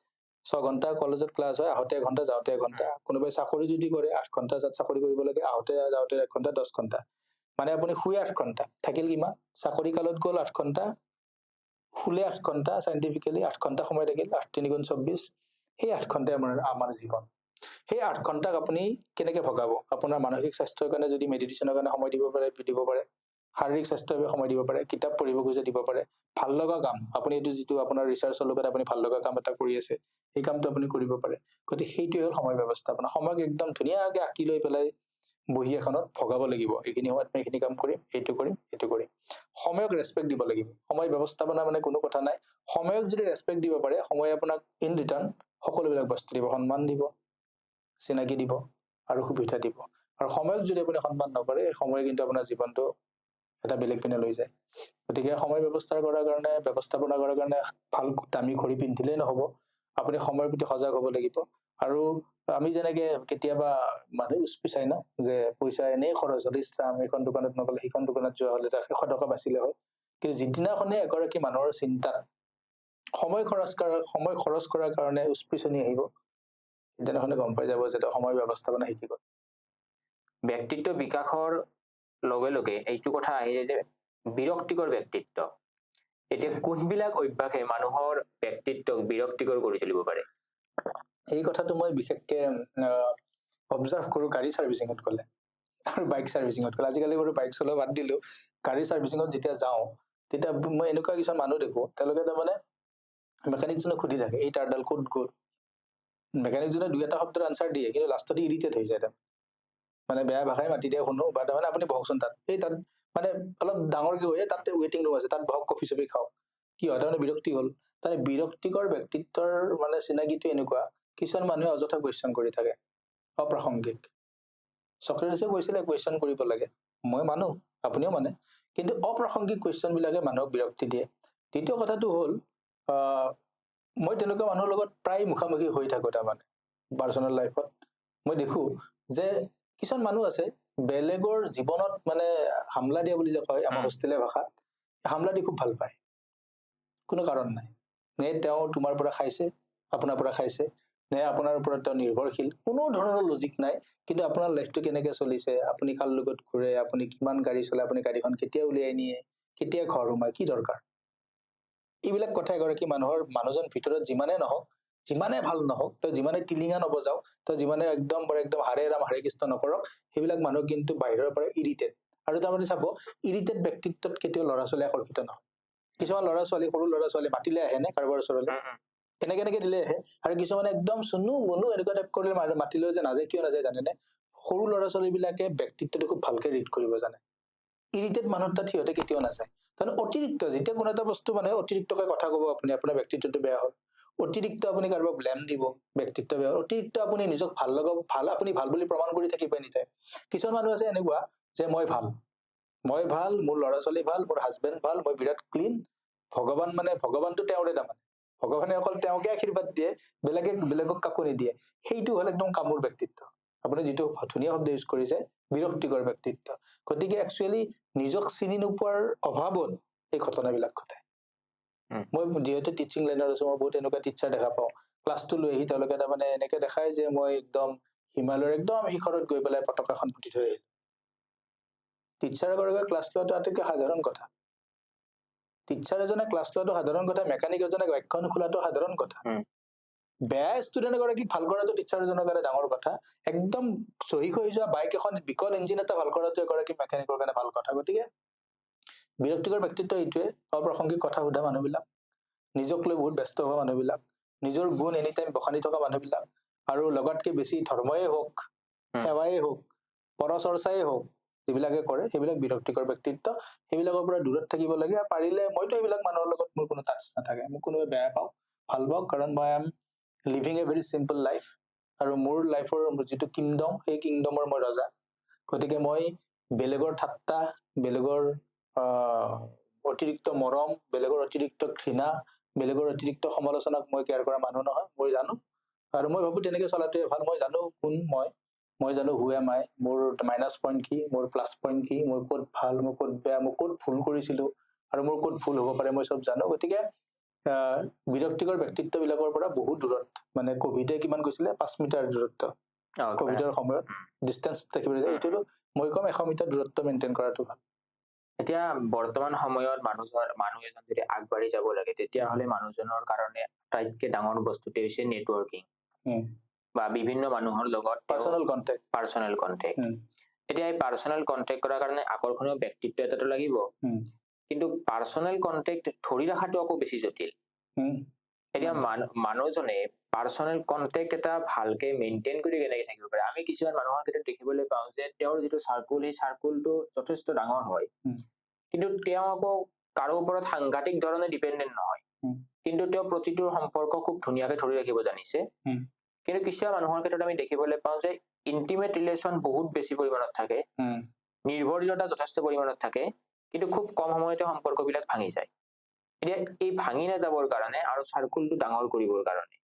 6 ঘণ্টা কলেজত ক্লাছ হয়, আহোতে 1 ঘণ্টা যাওঁতে 1 ঘণ্টা। কোনোবাই চাকৰি যদি কৰে 8 ঘণ্টা চাকৰি কৰিব লাগে, আহোতে যাওঁতে 1 ঘণ্টা 10 ঘণ্টা। মানে আপুনি শুয়ে 8 ঘণ্টা, থাকিল কিমান? চাকৰি কালত গ'ল 8 ঘণ্টা, শুলে 8 ঘণ্টা, চাইণ্টিফিকেলি 8 ঘণ্টা সময় থাকিল, 8 3 গুণ 24। সেই 8 ঘণ্টাই আমাৰ জীৱন। সেই 8 ঘণ্টাক আপুনি কেনেকে ভগাব? আপোনাৰ মানসিক স্বাস্থ্যৰ কাৰণে যদি মেডিটেশ্যনৰ কাৰণে সময় দিব পাৰে। শাৰীৰিক স্বাস্থ্যৰ বাবে সময় দিব পাৰে, কিতাপ পঢ়িব খুজিলে দিব পাৰে, ভাল লগা কাম, আপুনি এইটো যিটো আপোনাৰ ৰিচাৰ্চৰ লগত আপুনি ভাল লগা কাম এটা কৰি আছে, সেই কামটো আপুনি কৰিব পাৰে। গতিকে সেইটোৱে হ'ল সময় ব্যৱস্থাপনা। সময়ক একদম ধুনীয়াকে আঁকি লৈ পেলাই বহি এখনত ভগাব লাগিব। এইখিনি সময়ত মই এইখিনি কাম কৰিম, এইটো কৰিম, এইটো কৰিম। সময়ক ৰেচপেক্ট দিব লাগিব। সময় ব্যৱস্থাপনা মানে কোনো কথা নাই। সময়ক যদি ৰেচপেক্ট দিব পাৰে, সময় আপোনাক ইন ৰিটাৰ্ণ সকলোবিলাক বস্তু দিব, সন্মান দিব, চিনাকি দিব আৰু সুবিধা দিব। আৰু সময়ক যদি আপুনি সন্মান নকৰে, সময়ে কিন্তু আপোনাৰ জীৱনটো এটা বেলেগ পিনে লৈ যায়। গতিকে সময় ব্যৱস্থাপনা কৰাৰ কাৰণে ভাল দামী ঘড়ী পিন্ধিলেই নহব, আপুনি সময়ৰ প্ৰতি সজাগ হ'ব লাগিব। আৰু আমি যেনেকে কেতিয়াবা মানুহ উচপিচাই ন, যে পইচা এনেই খৰচ হ'ল, ইছৰাম এইখন দোকানত নগলে সেইখন দোকানত যোৱা হলে 100 টকা বাচিলে হয়। কিন্তু যিদিনাখনে এগৰাকী মানুহৰ চিন্তাত সময় খৰচ কৰাৰ কাৰণে উচপিচনি আহিব, সেইদিনাখনে গম পাই যাব যে তেওঁ সময় ব্যৱস্থাপনা শিকি গ'ল। ব্যক্তিত্ব বিকাশৰ লগে লগে এইটো কথা আহি যায় যে বিৰক্তিকৰ ব্যক্তিত্ব। এতিয়া কোনবিলাক অভ্যাসে মানুহৰ ব্যক্তিত্বক বিৰক্তিকৰ কৰি তুলিব পাৰে? এই কথাটো মই বিশেষকে অবজাৰ্ভ কৰো গাড়ী চাৰ্ভিচিঙত গ'লে আৰু বাইক চাৰ্ভিচিঙত গ'লে। আজিকালি বাৰু বাইক চলোৱা বাদ দিলো, গাড়ী চাৰ্ভিচিঙত যেতিয়া যাওঁ তেতিয়া মই এনেকুৱা কিছুমান মানুহ দেখো, তেওঁলোকে তাৰমানে মেকানিকজনক সুধি থাকে এই টাৰডাল ক'ত গ'ল। মেকানিকজনে 2-এটা শব্দৰ আনচাৰ দিয়ে, কিন্তু লাষ্টতে ইৰিটেট হৈ যায়। মানে বেয়া ভাষাই মাতি দিয়ে, শুনো বা তাৰমানে আপুনি বহকচোন তাত, তাত মানে অলপ ডাঙৰকে হৈ তাত ৱেটিং ৰুম আছে, তাত বহক, কফি চফি খাওঁ। কি হয়, তাৰমানে বিৰক্তি হ'ল। তাৰমানে বিৰক্তিকৰ ব্যক্তিত্বৰ মানে চিনাকিটো এনেকুৱা, কিছুমান মানুহে অযথা কুৱেশ্যন কৰি থাকে, অপ্ৰাসংগিক। চক্ৰেটিছে কৈছিলে কুৱেশ্যন কৰিব লাগে, মই মানো, আপুনিও মানে, কিন্তু অপ্ৰাসংগিক কুৱেশ্যন বিলাকে মানুহক বিৰক্তি দিয়ে। দ্বিতীয় কথাটো হ'ল মই তেনেকুৱা মানুহৰ লগত প্ৰায় মুখামুখি হৈ থাকো। তাৰমানে পাৰ্চনেল লাইফত মই দেখো যে কিছুমান মানুহ আছে বেলেগৰ জীৱনত মানে হামলা দিয়া বুলি যে কয় আমাৰ হোষ্টেলীয়া ভাষাত, হামলা দি খুব ভাল পায়, কোনো কাৰণ নাই। নে তেওঁ তোমাৰ পৰা খাইছে, আপোনাৰ পৰা খাইছে, নে আপোনাৰ ওপৰত তেওঁ নিৰ্ভৰশীল, কোনো ধৰণৰ লজিক নাই। কিন্তু আপোনাৰ লাইফটো কেনেকে চলিছে, আপুনি কাৰ লগত ঘূৰে, আপুনি কিমান গাড়ী চলায়, আপুনি গাড়ীখন কেতিয়া উলিয়াই নিয়ে, কেতিয়া ঘৰ সোমায়, কি দৰকাৰ? এইবিলাক কথা এগৰাকী মানুহজন ভিতৰত যিমানে নহওক, যিমানে ভাল নহওক, তেওঁ যিমানে টিলিঙা নবজাওক, তেওঁ যিমানে একদম হাৰে ৰাম হাৰে কৃষ্ণ নকৰক, সেইবিলাক মানুহ কিন্তু বাহিৰৰ পৰা ইৰিটেট। আৰু তাৰমানে চাব, ইৰিটেট ব্যক্তিত্বত কেতিয়াও ল'ৰা ছোৱালী আকৰ্ষিত নহয়। কিছুমান ল'ৰা ছোৱালী, সৰু ল'ৰা ছোৱালী মাতিলে আহে নে কাৰোবাৰ ওচৰলৈ, এনেকে দিলে আহে। আৰু কিছুমানে একদম চুনু মনু এনেকুৱা টাইপ কৰিলে মাতিলেও যে নাযায়। কিয় নাযায় জানেনে? সৰু ল'ৰা ছোৱালী বিলাকে ব্যক্তিত্বটো খুব ভালকে ৰিড কৰিব জানে। ইৰিটেট মানুহৰ তাত সিহঁতে কেতিয়াও নাযায়। তাৰমানে অতিৰিক্ত যেতিয়া কোনো এটা বস্তু মানে অতিৰিক্তকৈ কথা কব, আপুনি আপোনাৰ ব্যক্তিত্বটো বেয়া হ'ল। অতিৰিক্ত আপুনি কাৰোবাক ব্লেম দিব, ব্যক্তিত্ব বেয়া। অতিৰিক্ত আপুনি নিজক আপুনি ভাল বুলি প্ৰমাণ কৰি থাকিব এনিটাইম। কিছুমান মানুহ আছে এনেকুৱা যে মই ভাল, মোৰ ল'ৰা ছোৱালী ভাল, মোৰ হাজবেণ্ড ভাল, মই বিৰাট ক্লিন, ভগৱানটো তেওঁৰে। তাৰমানে ভগৱানে অকল তেওঁকে আশীৰ্বাদ দিয়ে, বেলেগক কাকো নিদিয়ে। সেইটো হ'ল একদম কামোৰ ব্যক্তিত্ব। আপুনি যিটো ধুনীয়া শব্দ ইউজ কৰিছে, বিৰক্তিকৰ ব্যক্তিত্ব। গতিকে একচুৱেলি নিজক চিনি নোপোৱাৰ অভাৱত এই ঘটনাবিলাক ঘটে। মই যিহেতু টিচিং লাইনত আছো, মই বহুত এনেকুৱা টিচাৰ দেখা পাওঁ, ক্লাছটো লৈ আহি তেওঁলোকে তাৰমানে এনেকে দেখায় যে মই একদম হিমালয়ৰ একদম শিখৰত গৈ পেলাই পতাকাখন পুতি থৈ আহিলো। টিচাৰ এগৰাকীয়ে ক্লাছ লোৱাটো আটাইতকৈ সাধাৰণ কথা। টিচাৰ এজনে ক্লাছ লোৱাটো সাধাৰণ কথা, মেকানিক এজনে বাইকখন খোলাটো সাধাৰণ কথা। বেয়া ষ্টুডেণ্ট এগৰাকীক ভাল কৰাটো টিচাৰ এজনৰ কাৰণে ডাঙৰ কথা। একদম চহী হৈ যোৱা বাইক এখন, বিকল ইঞ্জিন এটা ভাল কৰাটো এগৰাকী মেকানিকৰ কাৰণে ভাল কথা। গতিকে বিৰক্তিকৰ ব্যক্তিত্ব এইটোৱে, অপ্ৰাসংগিক কথা সোধা মানুহবিলাক, নিজক লৈ বহুত ব্যস্ত হোৱা মানুহবিলাক, নিজৰ গুণ এনিটাইম বখানি থকা মানুহবিলাক, আৰু লগাতকে বেছি ধৰ্ময়ে হওক, সেৱাই হওক, পৰচৰ্চাই হওক, যিবিলাকে কৰে সেইবিলাক বিৰক্তিকৰ ব্যক্তিত্ব। সেইবিলাকৰ পৰা দূৰত থাকিব লাগে। পাৰিলে মইতো এইবিলাক মানুহৰ লগত মোৰ কোনো টাচ নাথাকে। মোক কোনোবাই বেয়া পাওক ভাল পাওক, কাৰণ মই এম লিভিং এ ভেৰি চিম্পল লাইফ। আৰু মোৰ লাইফৰ যিটো কিংডম, সেই কিংডমৰ মই ৰজা। গতিকে মই বেলেগৰ ঠাট্টা, বেলেগৰ অতিৰিক্ত মৰম, বেলেগৰ অতিৰিক্ত ঘৃণা, বেলেগৰ অতিৰিক্ত সমালোচনাক মই কেয়াৰ কৰা মানুহ নহয়। মই জানো, আৰু মই ভাবো তেনেকে চলাটোৱে ভাল। মই জানো কোন মই জানো হু এম আই, মোৰ মাইনাছ পইণ্ট কি, মোৰ প্লাছ পইণ্ট কি, মই ক'ত ভাল, মই ক'ত বেয়া, মই ক'ত ভুল কৰিছিলো, আৰু মোৰ ক'ত ভুল হ'ব পাৰে মই চব জানো। গতিকে বিৰক্তিকৰ ব্যক্তিত্ববিলাকৰ পৰা বহুত দূৰত, মানে কভিডে কিমান গৈছিলে 5 মিটাৰ দূৰত্ব কভিডৰ সময়ত ডিষ্টেঞ্চ থাকিব লাগে, এইটো মই কম 100 মিটাৰ দূৰত্ব মেইনটেইন কৰাটো ভাল। এতিয়া বৰ্তমান সময়ত মানুহ এজন যদি আগবাঢ়ি যাব লাগে তেতিয়াহ'লে মানুহজনৰ কাৰণে আটাইতকৈ ডাঙৰ বস্তুটো হৈছে নেটৱৰ্কিং বা বিভিন্ন মানুহৰ লগত পাৰ্চনেল কণ্টেক্ট। এতিয়া এই পাৰ্চনেল কণ্টেক্ট কৰাৰ কাৰণে আকৰ্ষণীয় ব্যক্তিত্ব এটাটো লাগিব, কিন্তু পাৰ্চনেল কণ্টেক্ট ধৰি ৰখাটো আকৌ বেছি জটিল। এতিয়া মানুহজনে পাৰ্চনেল কণ্টেক্ট এটা ভালকে মেইনটেইন কৰি কেনেকে থাকিব পাৰে? আমি কিছুমান মানুহৰ ক্ষেত্ৰত দেখিবলৈ পাওঁ যে তেওঁৰ যিটো চাৰ্কুল, সেই চাৰ্কুলটো যথেষ্ট ডাঙৰ হয়, কিন্তু তেওঁ আকৌ কাৰো ওপৰত সাংঘাতিক ধৰণে ডিপেণ্ডেণ্ট নহয়, কিন্তু তেওঁ প্ৰতিটো সম্পৰ্ক খুব ধুনীয়াকে ধৰি ৰাখিব জানিছে। কিন্তু কিছুমান মানুহৰ ক্ষেত্ৰত আমি দেখিবলৈ পাওঁ যে ইণ্টিমেট ৰিলেশ্যন বহুত বেছি পৰিমাণত থাকে, নিৰ্ভৰশীলতা যথেষ্ট পৰিমাণত থাকে, কিন্তু খুব কম সময়তে সম্পৰ্কবিলাক ভাঙি যায়। এতিয়া এই ভাঙি নাযাবৰ কাৰণে আৰু চাৰ্কুলটো ডাঙৰ কৰিবৰ কাৰণে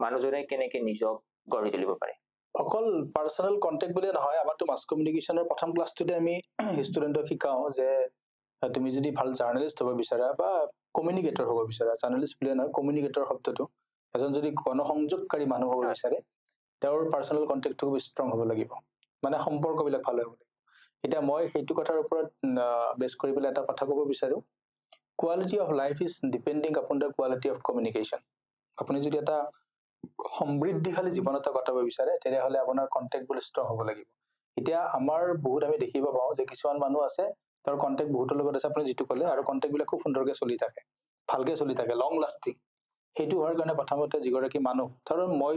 মানুহজনে কেনেকে নিজক গঢ়ি তুলিব পাৰে? অকল পাৰ্চনেল কণ্টেক্ট বুলিয়ে নহয়, আমাৰতো মাছ কমিউনিকেশ্যনৰ প্ৰথম ক্লাছটোতে আমি ষ্টুডেণ্টক শিকাওঁ যে তুমি যদি ভাল জাৰ্নেলিষ্ট হ'ব বিচাৰা বা কমিউনিকেটৰ হ'ব বিচাৰা, জাৰ্নেলিষ্ট বুলিয়ে নহয়, কমিউনিকেটৰ শব্দটো, এজন যদি গণসংযোগকাৰী মানুহ হ'ব বিচাৰে তেওঁৰ পাৰ্চনেল কণ্টেক্টটো খুব ষ্ট্ৰং হ'ব লাগিব, মানে সম্পৰ্কবিলাক ভাল হ'ব লাগিব। এতিয়া মই সেইটো কথাৰ ওপৰত বেছ কৰি পেলাই এটা কথা ক'ব বিচাৰোঁ, quality of life is depending upon the quality of communication. আপুনি যদি এটা সমৃদ্ধিশালী জীৱন এটা কটাব বিচাৰে তেতিয়াহ'লে আপোনাৰ কণ্টেক্টবোৰ ষ্ট্ৰং হ'ব লাগিব। এতিয়া আমাৰ বহুত আমি দেখিব পাওঁ যে কিছুমান মানুহ আছে তেওঁৰ কণ্টেক্ট বহুতৰ লগত আছে, আপুনি যিটো ক'লে, আৰু কণ্টেক্টবিলাক খুব সুন্দৰকৈ চলি থাকে, ভালকৈ চলি থাকে, লং লাষ্টিং। সেইটো হোৱাৰ কাৰণে প্ৰথমতে যিগৰাকী মানুহ, ধৰক মই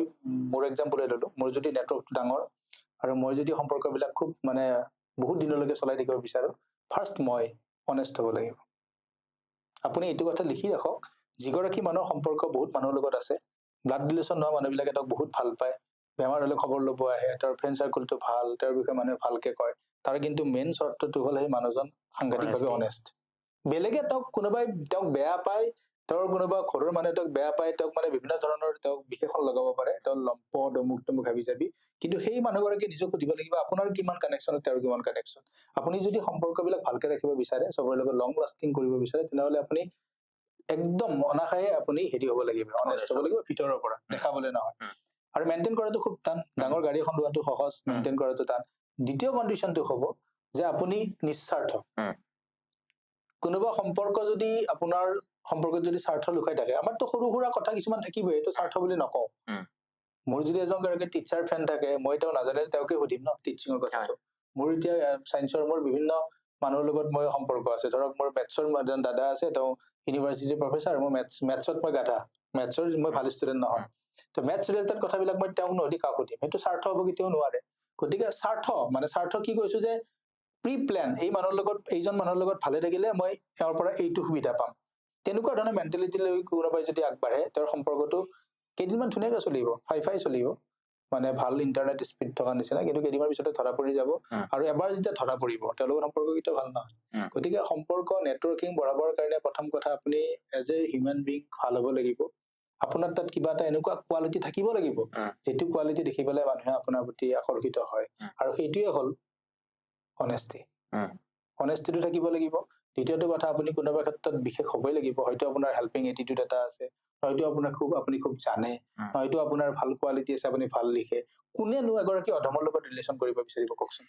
মোৰ এক্সাম্পলে ল'লোঁ, মোৰ যদি নেটৱৰ্কটো ডাঙৰ আৰু মই যদি সম্পৰ্কবিলাক খুব মানে বহুত দিনলৈকে চলাই থাকিব বিচাৰোঁ, ফাৰ্ষ্ট মই অনেষ্ট হ'ব লাগিব। আপুনি এইটো কথা লিখি ৰাখক, যিগৰাকী মানুহৰ সম্পৰ্ক বহুত মানুহৰ লগত আছে, ব্লাড ৰিলেশ্যন নোহোৱা মানুহবিলাকে তেওঁক বহুত ভাল পায়, বেমাৰ হ'লে খবৰ ল'ব আহে, তেওঁৰ ফ্ৰেণ্ড চাৰ্কুলটো ভাল, তেওঁৰ বিষয়ে মানুহে ভালকে কয়, তাৰ কিন্তু মেইন চৰ্তটো হ'ল সেই মানুহজন সাংঘাতিকভাৱে অনেষ্ট। বেলেগে কোনোবাই তেওঁক বেয়া পায়, তেওঁৰ কোনোবা ঘৰৰ মানুহে তেওঁক বেয়া পায়, তেওঁক মানে বিভিন্ন ধৰণৰ তেওঁক বিশেষণ লগাব পাৰে, তেওঁৰ লম্প দমুক তমুক হাবি যাবি, কিন্তু সেই মানুহগৰাকী নিজক সুধিব লাগিব আপোনাৰ কিমান কানেকশ্যন, তেওঁৰ কিমান কানেকশ্যন। আপুনি যদি সম্পৰ্কবিলাক ভালকে ৰাখিব বিচাৰে, চবৰে লগত লং লাষ্টিং কৰিব বিচাৰে, তেনেহ'লে আপুনি একদম অনাশায়ে আপুনি হেৰি হ'ব লাগিব, অনেষ্ট হ'ব লাগিব ভিতৰৰ পৰা, দেখাবলৈ নহয়। আৰু মেইনটেইন কৰাটো খুব টান, ডাঙৰ গাড়ী এখন লোৱাটো সহজ, মেইনটেইন কৰাটো টান। দ্বিতীয় কণ্ডিশ্যনটো হ'ব যে আপুনি নিস্বাৰ্থ। কোনোবা সম্পৰ্ক যদি আপোনাৰ সম্পৰ্কত যদি স্বাৰ্থ লুকাই থাকে, আমাৰতো সৰু সুৰা কথা কিছুমান থাকিবই, এইটো স্বাৰ্থ বুলি নকওঁ। মোৰ যদি এজনগৰাকী টিচাৰ ফ্ৰেণ্ড থাকে, মই তেওঁ নাজানে তেওঁকে সুধিম ন টিচিঙৰ কথাটো। মোৰ এতিয়া চায়েন্সৰ মোৰ বিভিন্ন মানুহৰ লগত মই সম্পৰ্ক আছে, ধৰক মোৰ মেথছৰ এজন দাদা আছে, তেওঁ ইউনিভাৰ্চিটিৰ প্ৰফেচাৰ, মোৰ মেথছত মই গাধা, মেথছৰ মই ভাল ষ্টুডেণ্ট নহয়, তো মেথছ ৰিলেটেড কথাবিলাক মই তেওঁক নসুধি কাক সুধিম? সেইটো স্বাৰ্থ হ'ব কেতিয়াও নোৱাৰে। গতিকে স্বাৰ্থ কি কৈছো যে প্ৰি প্লেন, এইজন মানুহৰ লগত ভালে থাকিলে মই তেওঁৰ পৰা এইটো সুবিধা পাম, তেনেকুৱা ধৰণৰ মেণ্টেলিটি লৈ কোনোবাই যদি আগবাঢ়ে, তেওঁৰ সম্পৰ্কটো কেইদিনমান ধুনীয়াকৈ চলিব, ফাই চলিব, মানে ভাল ইণ্টাৰনেট স্পীড থকা নিচিনা, কিন্তু কেইদিনমান পিছতে ধৰা পৰি যাব, আৰু এবাৰ যেতিয়া ধৰা পৰিব তেওঁলোকৰ সম্পৰ্ক কেতিয়াও ভাল নহয়। গতিকে সম্পৰ্ক নেটৱৰ্কিং বঢ়াবৰ কাৰণে প্ৰথম কথা আপুনি এজ এ হিউমেন বিং ভাল হ'ব লাগিব। আপোনাৰ তাত কিবা এটা এনেকুৱা কোৱালিটি থাকিব লাগিব যিটো কোৱালিটি দেখি পেলাই মানুহে আপোনাৰ প্ৰতি আকৰ্ষিত হয়, আৰু সেইটোৱে হ'ল অনেষ্টি। অনেষ্টিটো থাকিব লাগিব। দ্বিতীয়টো কথা, আপুনি কোনোবা ক্ষেত্ৰত বিশেষ হ'বই লাগিব, হয়তো আপোনাৰ হেল্পিং এটিটিউড এটা আছে, হয়তো আপুনি খুব জানে, হয়তো আপোনাৰ ভাল কোৱালিটি আছে, আপুনি ভাল লিখে। কোনেনো এগৰাকী অধমৰ লগত ৰিলেশ্যন কৰিব বিচাৰিব কওকচোন?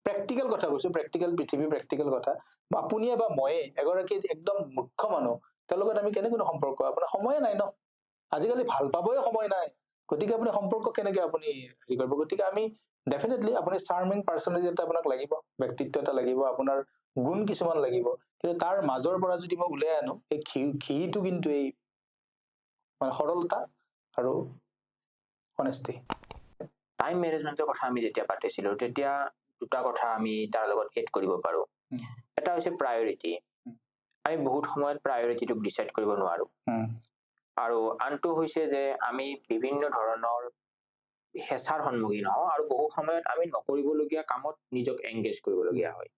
প্ৰেক্টিকেল কথা কৈছো, প্ৰেক্টিকেল পৃথিৱী, প্ৰেক্টিকেল কথা। আপুনিয়ে বা ময়ে এগৰাকী একদম মূৰ্খ মানুহ, তেওঁৰ লগত আমি কেনেকৈ সম্পৰ্ক? আপোনাৰ সময়ে নাই ন, আজিকালি ভাল পাবই সময় নাই, গতিকে আপুনি সম্পৰ্ক কেনেকে আপুনি হেৰি কৰিব? গতিকে আমি ডেফিনেটলি আপুনি চাৰ্মিং পাৰ্চনেলিটি এটা আপোনাক লাগিব, ব্যক্তিত্ব এটা লাগিব, আপোনাৰ গুণ কিছুমান লাগিব, কিন্তু তাৰ মাজৰ পৰা যদি মই উলিয়াই আনো এই ঘিটো, কিন্তু এই মানে সৰলতা আৰু অনেষ্টি। টাইম মেনেজমেণ্টৰ কথা আমি যেতিয়া পাতিছিলো, তেতিয়া দুটা কথা আমি তাৰ লগত এড কৰিব পাৰো। এটা হৈছে প্ৰায়ৰিটি। আমি বহুত সময়ত প্ৰায়ৰিটিটোক ডিচাইড কৰিব নোৱাৰো, আৰু আনটো হৈছে যে আমি বিভিন্ন ধৰণৰ হেঁচাৰ সন্মুখীন হওঁ, আৰু বহু সময়ত আমি নকৰিবলগীয়া কামত নিজক এংগেজ কৰিবলগীয়া হয়,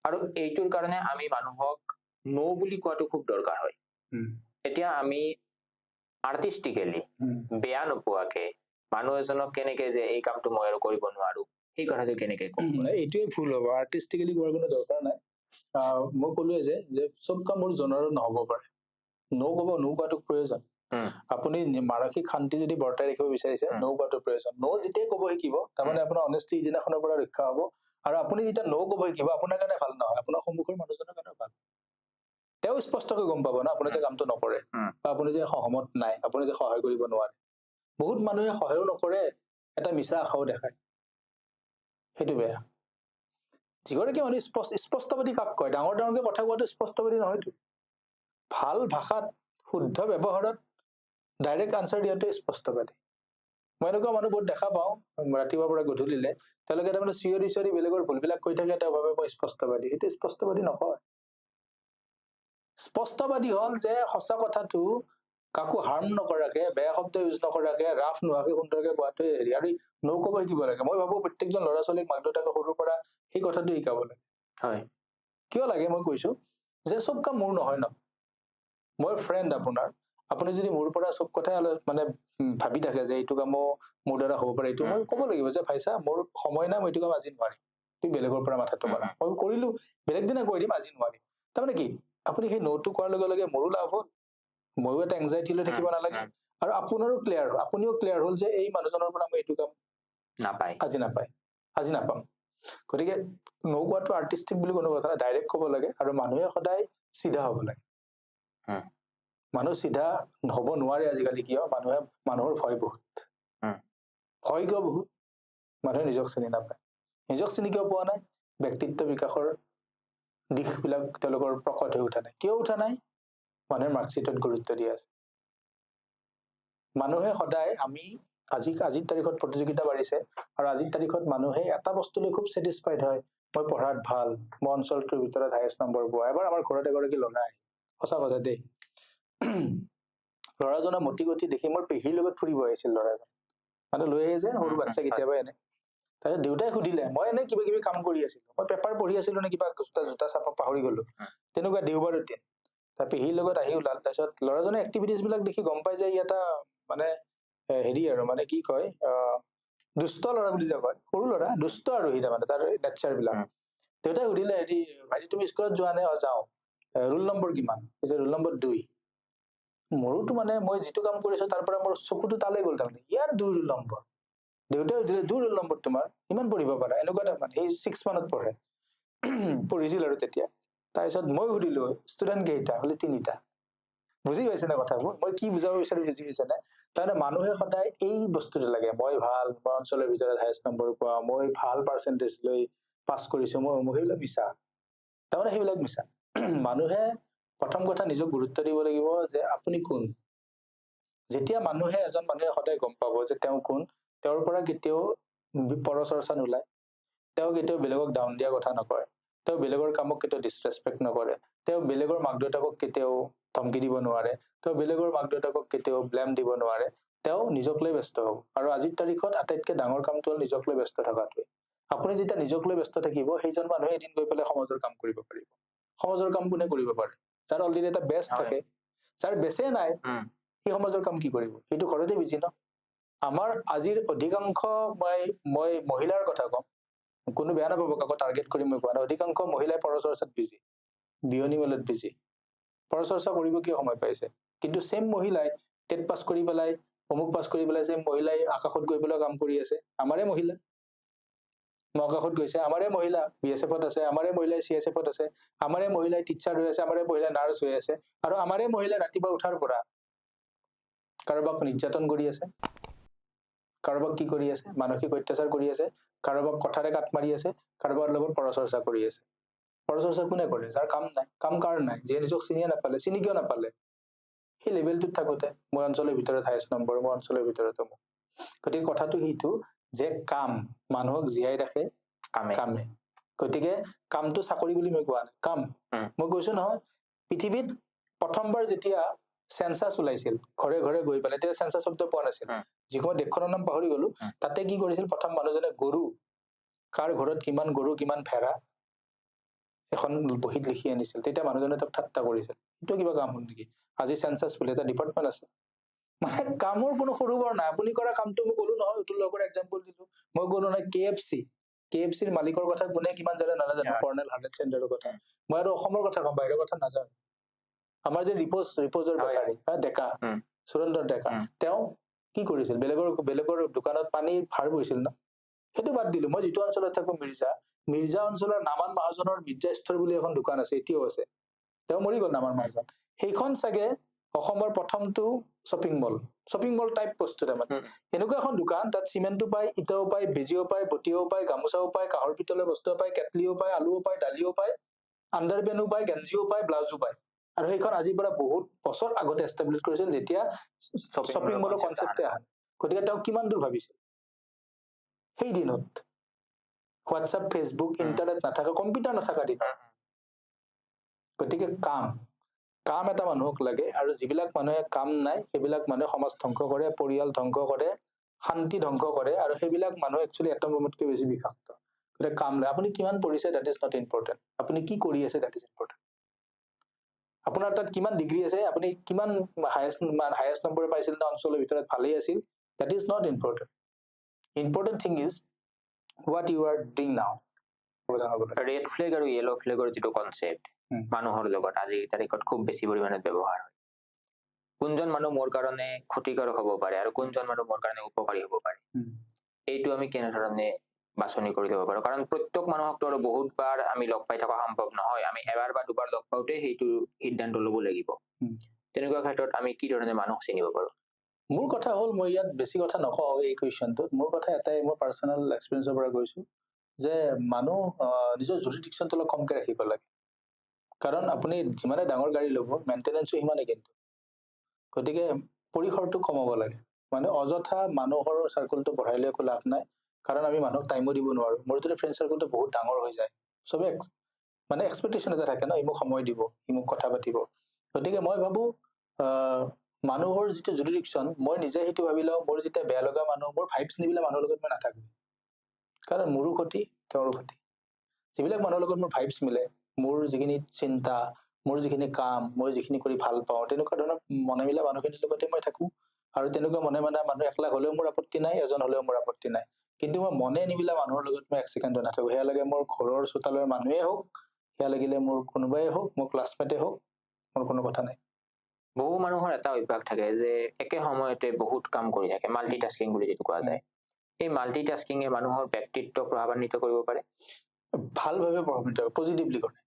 আৰু এইটোৰ কাৰণে আমি মানুহক ন' বুলি কোৱাটো খুব দৰকাৰ হয়। এতিয়া আমি আৰ্টিষ্টিকেলি বেয়া নোপোৱাকে মানুহ এজনক কেনেকে যে এই কামটো মই আৰু কৰিব নোৱাৰো, সেই কথাটো কেনেকে কম? এইটোৱে ভুল হ'ব, আৰ্টিষ্টিকেলি কোৱাৰ কোনো দৰকাৰ নাই। মই ক'লোৱে যে চব কাম মোৰ জনৰো নহ'ব পাৰে। নো ক'ব, নো কোৱাটো প্ৰয়োজন। আপুনি মানসিক শান্তি যদি বৰ্তাই ৰাখিব বিচাৰিছে, নো কোৱাটো প্ৰয়োজন। নো যেতিয়াই ক'ব শিকিব, তাৰমানে আপোনাৰ অনেষ্টি ইদিনাখনৰ পৰা ৰক্ষা হ'ব। আৰু আপুনি যেতিয়া নো ক'ব শিকিব, আপোনাৰ কাৰণে ভাল নহয়, আপোনাৰ সন্মুখৰ মানুহজনৰ কাৰণে ভাল। তেওঁ স্পষ্টকৈ গম পাব না আপুনি যে কামটো নকৰে, বা আপুনি যে সহমত নাই, আপুনি যে সহায় কৰিব নোৱাৰে। বহুত মানুহে সহায়ো নকৰে, এটা মিছা আশাও দেখায়, সেইটো বেয়া। যিগৰাকী মানুহ স্পষ্টবাদী কাক কয়? ডাঙৰ ডাঙৰকে কথা কোৱাটো স্পষ্টবাদী নহয়তো। ভাল ভাষাত, শুদ্ধ ব্যৱহাৰত ডাইৰেক্ট আনচাৰ দিয়াটো স্পষ্টবাদী। মই এনেকুৱা মানুহ বহুত দেখা পাওঁ, ৰাতিপুৱাৰ পৰা গধূলিলে তেওঁলোকে তাৰমানে চিঞৰি চিঞৰি বেলেগৰ ভুলবিলাক কৈ থাকে, তেওঁ ভাবে মই স্পষ্টবাদী। সেইটো স্পষ্টবাদী নকয়। স্পষ্টবাদী হ'ল যে সঁচা কথাটো কাকো হাৰ্ম নকৰাকে, বেয়া শব্দ ইউজ নকৰাকে, ৰাফ নোহোৱাকে সুন্দৰকে কোৱাটোৱে হেৰি। আৰু নো ক'ব শিকিব লাগে। মই ভাবো প্ৰত্যেকজন ল'ৰা ছোৱালীক মাক দেউতাকে সৰুৰ পৰা সেই কথাটো শিকাব লাগে। হয়। কিয় লাগে মই কৈছো, যে চব কাম মোৰ নহয় ন। মই ফ্ৰেণ্ড আপোনাৰ, আপুনি যদি মোৰ পৰা চব কথাই মানে ভাবি থাকে যে এইটো কামো মোৰ দ্বাৰা হ'ব পাৰে, এইটো মই ক'ব লাগিব যে ভাই চা, মোৰ সময় নাই, মই এইটো কাম আজি নোৱাৰিম, তুমি বেলেগৰ পৰা মাথাটো মাৰা। মই কৰিলো, বেলেগ দিনা কৈ দিম, আজি নোৱাৰিম। তাৰমানে কি, আপুনি সেই নোটো কোৱাৰ লগে লগে মোৰো লাভ হ'ল, ময়ো এটা এংজাইটি লৈ থাকিব নালাগে, আৰু আপোনাৰো ক্লিয়াৰ হ'ল, আপুনিও ক্লিয়াৰ হ'ল যে এই মানুহজনৰ পৰা মই এইটো কাম আজি নাপাম। গতিকে নো কোৱাটো আৰ্টিষ্টিক বুলি কোনো কথা নাই, ডাইৰেক্ট ক'ব লাগে। আৰু মানুহে সদায় চিধা হ'ব লাগে। মানুহ চিধা হ'ব নোৱাৰে আজিকালি। কিয়? মানুহৰ ভয় বহুত। ভয় কিয় বহুত? মানুহে নিজক চিনি নাপায়। নিজক চিনি কিয় পোৱা নাই? ব্যক্তিত্ব বিকাশৰ দিশবিলাক তেওঁলোকৰ প্ৰকট হৈ উঠা নাই। কিয় উঠা নাই? মানুহে মাৰ্কশ্বিটত গুৰুত্ব দিয়া আছে। মানুহে সদায়, আজিৰ তাৰিখত প্ৰতিযোগিতা বাঢ়িছে, আৰু আজিৰ তাৰিখত মানুহে এটা বস্তুলৈ খুব ছেটিছফাইড হয়, মই পঢ়াত ভাল, মই অঞ্চলটোৰ ভিতৰত হায়েষ্ট নম্বৰ পোৱা। এবাৰ আমাৰ ঘৰত এগৰাকী ল'ৰা আহে, সঁচা কথা দেই, ল'ৰাজনৰ মতি গতি দেখি মোৰ পেহীৰ লগত ফুৰিব আহিছিল ল'ৰাজন, মানে লৈ আহে যে সৰু বাচ্ছা কেতিয়াবা এনে। তাৰপিছত দেউতাই সুধিলে, মই এনে কিবা কিবি কাম কৰি আছিলো, মই পেপাৰ পঢ়ি আছিলো নে কিবা, জোতা চাপ পাহৰি গলো, তেনেকুৱা দেওবাৰৰ দিন। তাৰ পেহীৰ লগত আহি ওলাল। তাৰপিছত ল'ৰাজনে এক্টিভিটিজ বিলাক দেখি গম পাই যে ই এটা মানে হেৰি আৰু, মানে কি কয়, দুষ্ট ল'ৰা বুলি যে কয়, সৰু ল'ৰা দুষ্ট, আৰু সি তাৰমানে তাৰ নেচাৰ বিলাক। দেউতাই সুধিলে, হেৰি ভাইটি তুমি স্কুলত যোৱা নে? যাওঁ। ৰোল নম্বৰ কিমান? Roll number 2। মোৰোতো মানে মই যিটো কাম কৰিছো তাৰ পৰা মোৰ চকুটো তালৈ গ'ল, তাৰমানে ইয়াৰ 2 ৰোল নম্বৰ। দেউতাই সুধিলে, 2 ৰোল নম্বৰ তোমাৰ, ইমান পঢ়িব পাৰা? এনেকুৱা তাৰমানে, সেই 6 মানত পঢ়ে, পঢ়িছিল আৰু তেতিয়া। তাৰপিছত মই সুধিলো, ষ্টুডেণ্ট কেইটা? বোলে 3টা। বুজি পাইছে নে কথাবোৰ? মই কি বুজাব বিচাৰো বুজি পাইছে নে? তাৰমানে মানুহে সদায় এই বস্তুটো লাগে, মই ভাল, মই অঞ্চলৰ ভিতৰত হায়েষ্ট নম্বৰ পোৱা, মই ভাল পাৰ্চেন্টেজ লৈ পাছ কৰিছো, মই সেইবিলাক মিছা। তাৰমানে সেইবিলাক মিছা। মানুহে প্ৰথম কথা নিজক গুৰুত্ব দিব লাগিব যে আপুনি কোন। যেতিয়া এজন মানুহে সদায় গম পাব যে তেওঁ কোন, তেওঁৰ পৰা কেতিয়াও পৰচৰ্চা নোলায়, তেওঁ কেতিয়াও বেলেগক ডাউন দিয়া কথা নকয়, তেওঁ বেলেগৰ কামক কেতিয়াও ডিছৰেছপেক্ট নকৰে, তেওঁ বেলেগৰ মাক দেউতাকক কেতিয়াও ধমকি দিব নোৱাৰে, তেওঁ বেলেগৰ মাক দেউতাকক কেতিয়াও ব্লেম দিব নোৱাৰে, তেওঁ নিজক লৈ ব্যস্ত হ'ব। আৰু আজিৰ তাৰিখত আটাইতকৈ ডাঙৰ কামটো হ'ল নিজক লৈ ব্যস্ত থকাটোৱে। আপুনি যেতিয়া নিজক লৈ ব্যস্ত থাকিব, সেইজন মানুহে এদিন গৈ পেলাই সমাজৰ কাম কৰিব পাৰিব। সমাজৰ কাম কোনে কৰিব পাৰে? যাৰ অলৰেডি এটা বেছ থাকে। যাৰ বেছে নাই, সি সমাজৰ কাম কি কৰিব? সেইটো ঘৰতে বিজি ন। আমাৰ আজিৰ অধিকাংশ, মই মহিলাৰ কথা কম, কোনো বেয়া নাপাব, কাকো টাৰ্গেট কৰি মই কোৱা নাই, অধিকাংশ মহিলাই পৰচৰ্চাত বিজি, বিয়নী মেলত বিজি। পৰচৰ্চা কৰিব কিয় সময় পাইছে? কিন্তু চেম মহিলাই টেট পাছ কৰি পেলাই, অমুক পাছ কৰি পেলাই, চেম মহিলাই আকাশত গৈ পেলাই কাম কৰি আছে। আমাৰে মহিলা মহাকাশত গৈছে, আমাৰে মহিলা BSFত আছে, আমাৰে মহিলাই CSFত আছে, আমাৰে মহিলাই টিচাৰ হৈ আছে, আমাৰে মহিলাই নাৰ্ছ হৈ আছে, আৰু আমাৰে মহিলাই ৰাতিপুৱা উঠাৰ পৰা কাৰোবাক নিৰ্যাতন কৰি আছে, কাৰোবাক কি কৰি আছে? মানসিক অত্যাচাৰ কৰি আছে, কাৰোবাক কথাৰে কাট মাৰি আছে, কাৰোবাৰ লগত পৰচৰ্চা কৰি আছে। পৰচৰ্চা কোনে কৰে? যাৰ কাম নাই। কাম কাৰ নাই? যিয়ে নিজক চিনিয়ে নাপালে। চিনি কিয় নাপালে? সেই লেভেলটোত থাকোতে মই অঞ্চলৰ ভিতৰত হায়েষ্ট নম্বৰ, মই অঞ্চলৰ ভিতৰত মোক। গতিকে কথাটো সেইটো যে কাম মানুহক জীয়াই ৰাখে, কামে। গতিকে কামটো চাকৰি বুলি মই কোৱা নাই, কাম। মই কৈছো নহয়, পৃথিৱীত প্ৰথমবাৰ যেতিয়া চেন্সাছ ওলাইছিল, ঘৰে ঘৰে গৈ পেলাই, তেতিয়া চেন্সাছ শব্দ পোৱা নাছিল, যিখন দেশখনৰ নাম পাহৰি গলো, তাতে কি কৰিছিল, প্ৰথম মানুহজনে গৰু, কাৰ ঘৰত কিমান গৰু, কিমান ভেড়া, এখন বহীত লিখি আনিছিল। তেতিয়া মানুহজনে তাক ঠাট্টা কৰিছিল, এইটো কিবা কাম হ'ল নেকি? আজি চেন্সাছ বুলি এটা ডিপাৰ্টমেণ্ট আছে। মানে কামৰ কোনো সৰু বৰ নাই। আপুনি কৰা কামটো মই কলো নহয়, অতুল লগৰ এক্সাম্পল দিলো, মই কলো নহয় KFC KFCৰ মালিকৰ কথা কোনে কিমান জানে নাজানো, হয়। কৰ্ণেল হাৰ্লেট চেঞ্জাৰৰ কথা। মই আৰু অসমৰ কথা কম, বাহিৰৰ কথা নাজানো। আমাৰ যে ৰিপ'জৰ হয়, বেকাৰী ডেকা, উম, সুৰেন্দ্ৰ ডেকা, উম। তেওঁ কি কৰিছিল? বেলেগৰ দোকানত পানী ভাৰ বৈছিল না। সেইটো বাদ দিলো, মই যিটো অঞ্চলত থাকো মিৰ্জা অঞ্চলৰ নামান মহাজনৰ মিৰ্জা ষ্টৰ বুলি এখন দোকান আছে, এতিয়াও আছে। তেওঁ মৰি গ'ল নামান মহাজন। সেইখন চাগে অসমৰ প্ৰথমটো শ্বপিং মল টাইপ বস্তু তাৰমানে। উম। এনেকুৱা এখন দোকান, তাত চিমেণ্টো পায়, ইটাও পায়, বেজিও পায়, বটিও পায়, গামোচাও পায়, কাঁহৰ পিতলৰ বস্তুও পায়, কেটলিও পায়, আলুও পায়, দালিও পায়, আণ্ডাৰপেনো পায়, গেঞ্জিও পায়, ব্লাউজো পায়। আৰু সেইখন আজিৰ পৰা বহুত বছৰ আগতে এষ্টাব্লিছ কৰিছিল, যেতিয়া শ্বপিং মলৰ কনচেপ্টে আহে। গতিকে তেওঁ কিমান দূৰ ভাবিছিল সেই দিনত? হোৱাটছআপ, ফেচবুক, ইণ্টাৰনেট নাথাকা, কম্পিউটাৰ নাথাকা দিনত। গতিকে কাম এটা মানুহক লাগে, আৰু যিবিলাক মানুহে কাম নাই সেইবিলাক মানুহে সমাজ ধ্বংস কৰে, পৰিয়াল ধ্বংস কৰে, শান্তি ধ্বংস কৰে, আৰু সেইবিলাক মানুহ একচুৱেলি এটমতকৈ বেছি বিষাক্ত। গতিকে কাম নাই। আপুনি কিমান পঢ়িছে দেট ইজ নট ইম্পৰ্টেণ্ট, আপুনি কি কৰি আছে দেট ইজ ইম্পৰ্টেণ্ট। আপোনাৰ তাত কিমান ডিগ্ৰী আছে, আপুনি কিমান হায়েষ্ট নম্বৰ পাইছিল নে অঞ্চলৰ ভিতৰত ভালেই আছিল, that is not important. Important thing is what you are doing now. Red flag আৰু য়েলো ফ্লেগৰ যিটো কনচেপ্ট উম। মানুহৰ লগত আজিৰ তাৰিখত খুব বেছি পৰিমাণে ব্যৱহাৰ হয়। কোনজন মানুহ মোৰ কাৰণে ক্ষতিকাৰক হ'ব পাৰে আৰু কোনজন মানুহ মোৰ কাৰণে উপকাৰী হ'ব পাৰে, এইটো আমি কেনেধৰণে বাছনি কৰি ল'ব পাৰো? কাৰণ প্ৰত্যেক মানুহকতো আৰু বহুতবাৰ আমি লগ পাই থকা সম্ভৱ নহয়। আমি এবাৰ বা দুবাৰ লগ পাওঁতে সেইটো সিদ্ধান্ত ল'ব লাগিব। তেনেকুৱা ক্ষেত্ৰত আমি কি ধৰণে মানুহ চিনিব পাৰো? মোৰ কথা হ'ল, মই ইয়াত বেছি কথা নকওঁ এই কুৱেশ্যনটোত। মোৰ কথা এটাই, মই পাৰ্চনেল এক্সপিৰিয়েঞ্চৰ পৰা কৈছো যে মানুহ নিজৰ জুৰিডিকশ্যনটো অলপ কমকে ৰাখিব লাগে। কাৰণ আপুনি যিমানে ডাঙৰ গাড়ী ল'ব, মেইনটেনেঞ্চো সিমানে। কিন্তু গতিকে পৰিসৰটো কমাব লাগে। মানে অযথা মানুহৰ চাৰ্কলটো বঢ়াই লৈ একো লাভ নাই, কাৰণ আমি মানুহক টাইমো দিব নোৱাৰো। মোৰ যদি ফ্ৰেণ্ড চাৰ্কলটো বহুত ডাঙৰ হৈ যায়, চবে মানে এক্সপেক্টেশ্যন এটা থাকে ন, ই মোক সময় দিব, ই মোক কথা পাতিব। গতিকে মই ভাবো মানুহৰ যিটো জুৰিডিকশ্যন, মই নিজে সেইটো ভাবি লওঁ, মোৰ যেতিয়া বেয়া লগা মানুহ, মোৰ ভাইবছ নিবিলা মানুহৰ লগত মই নাথাকো। কাৰণ মোৰো ক্ষতি, তেওঁৰো ক্ষতি। যিবিলাক মানুহৰ লগত মোৰ ভাইবছ মিলে, মোৰ যিখিনি চিন্তা, মোৰ যিখিনি কাম, মই যিখিনি কৰি ভাল পাওঁ, তেনেকুৱা ধৰণৰ মনে মিলা মানুহখিনিৰ লগতে মই থাকো। আৰু তেনেকুৱা মনে মানুহ 1 লাখ হলেও মোৰ আপত্তি নাই, এজন হলেও মোৰ আপত্তি নাই। কিন্তু মই মনে নিমিলা মানুহৰ লগত মই এক ছেকেণ্ডো নাথাকো। সেয়া লাগে মোৰ ঘৰৰ চোতালৰ মানুহেই হওক, সেয়া লাগিলে মোৰ কোনোবাই হওক, মোৰ ক্লাছমেটে হওক, মোৰ কোনো কথা নাই। বহু মানুহৰ এটা অভ্যাস থাকে যে একে সময়তে বহুত কাম কৰি থাকে, মাল্টিটাস্কিং বুলি যিটো কোৱা যায়। এই মাল্টিটাস্কিঙে মানুহৰ ব্যক্তিত্ব প্ৰভাৱান্বিত কৰিব পাৰে? ভালভাৱে প্ৰভাৱিত কৰে, পজিটিভলি কৰে,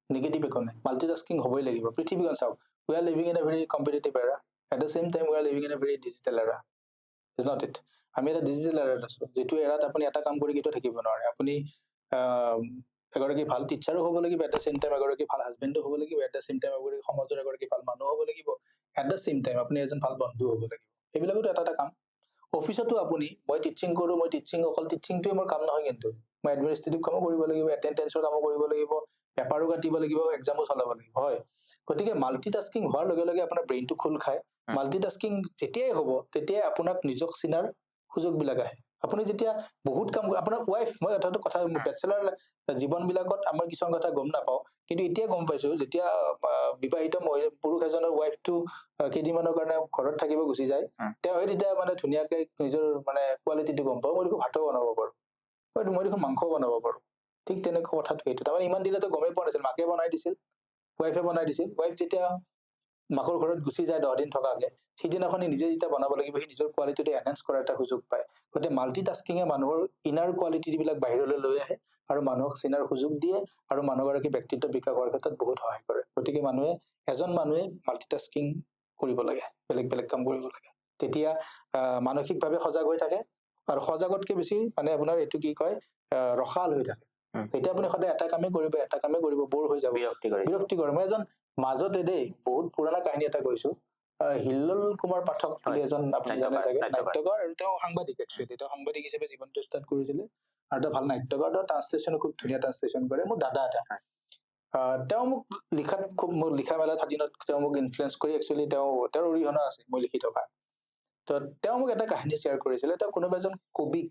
নিগেটিভ একো নাই। মাল্টিটাস্কিং হ'বই লাগিব। পৃথিৱীখন চাওক, we are living in a very competitive era, at the same time we are living in a very digital era. Is not it? আমি এটা ডিজিটেল এৰাত আছো, যিটো এৰাত আপুনি এটা কাম কৰি কেতিয়াও থাকিব নোৱাৰে। আপুনি এগৰাকী ভাল টিচাৰো হ'ব লাগিব, এট দ্য ছেম টাইম এগৰাকী ভাল হাজবেণ্ডো হ'ব লাগিব, এট দ্য ছেম টাইম এগৰাকী সমাজৰ এগৰাকী ভাল মানুহ হ'ব লাগিব, এট দ্য ছেম টাইম আপুনি এজন ভাল বন্ধু হ'ব লাগিব। সেইবিলাকতো এটা কাম। অফিচতো আপুনি, মই টিচিং কৰো, মই টিচিং অকল টিচিংটোৱে মোৰ কাম নহয়। কিন্তু মই এডমিনিষ্ট্ৰেটিভ কামো কৰিব লাগিব, এটেণ্ডেঞ্চৰ কামো কৰিব লাগিব, পেপাৰো কাটিব লাগিব, এক্সামো চলাব লাগিব। হয়, গতিকে মাল্টিটাস্কিং হোৱাৰ লগে লগে আপোনাৰ ব্ৰেইনটো খোল খায়। মাল্টিটাস্কিং যেতিয়াই হ'ব, তেতিয়াই আপোনাক নিজক চিনাৰ সুযোগবিলাক আহে। আপুনি যেতিয়া বহুত কাম, আপোনাৰ ৱাইফ, মই এটা কথা, বেচেলাৰ জীৱনবিলাকত আমাৰ কিছুমান কথা গম নাপাওঁ, কিন্তু এতিয়া গম পাইছো, যেতিয়া বিবাহিত পুৰুষ এজনৰ ৱাইফটো কেইদিনমানৰ কাৰণে ঘৰত থাকিব গুচি যায়, তেওঁ তেতিয়া মানে ধুনীয়াকে নিজৰ মানে কোৱালিটিটো গম পাওঁ। মই দেখোন ভাতো বনাব পাৰো, মই দেখোন মাংসও বনাব পাৰো। ঠিক তেনেকুৱা কথাটো সেইটো। তাৰমানে ইমান দিনেতো গমেই পোৱা নাছিল, মাকে বনাই দিছিল, ৱাইফে বনাই দিছিল। ৱাইফ যেতিয়া মাকৰ ঘৰত গুচি যায় 10 দিন থকাকে, সিদিনাখনি নিজে যেতিয়া বনাব লাগিব, সি নিজৰ কোৱালিটিটো এনহেন্স কৰাৰ এটা সুযোগ পায়। গতিকে মাল্টিটাস্কিঙে মানুহৰ ইনাৰ কোৱালিটিবিলাক বাহিৰলৈ লৈ আহে, আৰু মানুহক চিনাৰ সুযোগ দিয়ে, আৰু মানুহগৰাকী ব্যক্তিত্ব বিকাশ হোৱাৰ ক্ষেত্ৰত বহুত সহায় কৰে। গতিকে এজন মানুহে মাল্টিটাস্কিং কৰিব লাগে, বেলেগ বেলেগ কাম কৰিব লাগে। তেতিয়া মানসিকভাৱে সজাগ হৈ থাকে, আৰু সজাগতকে বেছি মানে আপোনাৰ এইটো কি কয়, ৰসাল হৈ থাকে। তেতিয়া আপুনি সদায় এটা কামেই কৰিব, বৰ হৈ যাব, বিৰক্তিকৰ। মই এজন মাজতে বহুত পুৰণা কাহিনী এটা কৈছো। হিল্লোল কুমাৰ পাঠক বুলি এজন, আপুনি জানে চাগে, নাট্যকাৰ, আৰু তেওঁ সাংবাদিক। একচুৱেলি তেওঁ সাংবাদিক হিচাপে জীৱনটো ষ্টাৰ্ট কৰিছিলে, আৰু তেওঁ ভাল নাট্যকাৰ, তেওঁ ট্ৰান্সলেশ্যনো খুব ধুনীয়া ট্ৰান্সলেশ্যন কৰে। মোৰ দাদা এটা, তেওঁ মোক লিখাত খুব, মোৰ লিখা মেলাত দিনত তেওঁ মোক ইনফ্লুৱেঞ্চ কৰি, একচুৱেলি তেওঁৰ অৰিহণা আছে মই লিখি থকা। তো তেওঁ মোক এটা কাহিনী শ্বেয়াৰ কৰিছিলে। তেওঁ কোনোবা এজন কবিক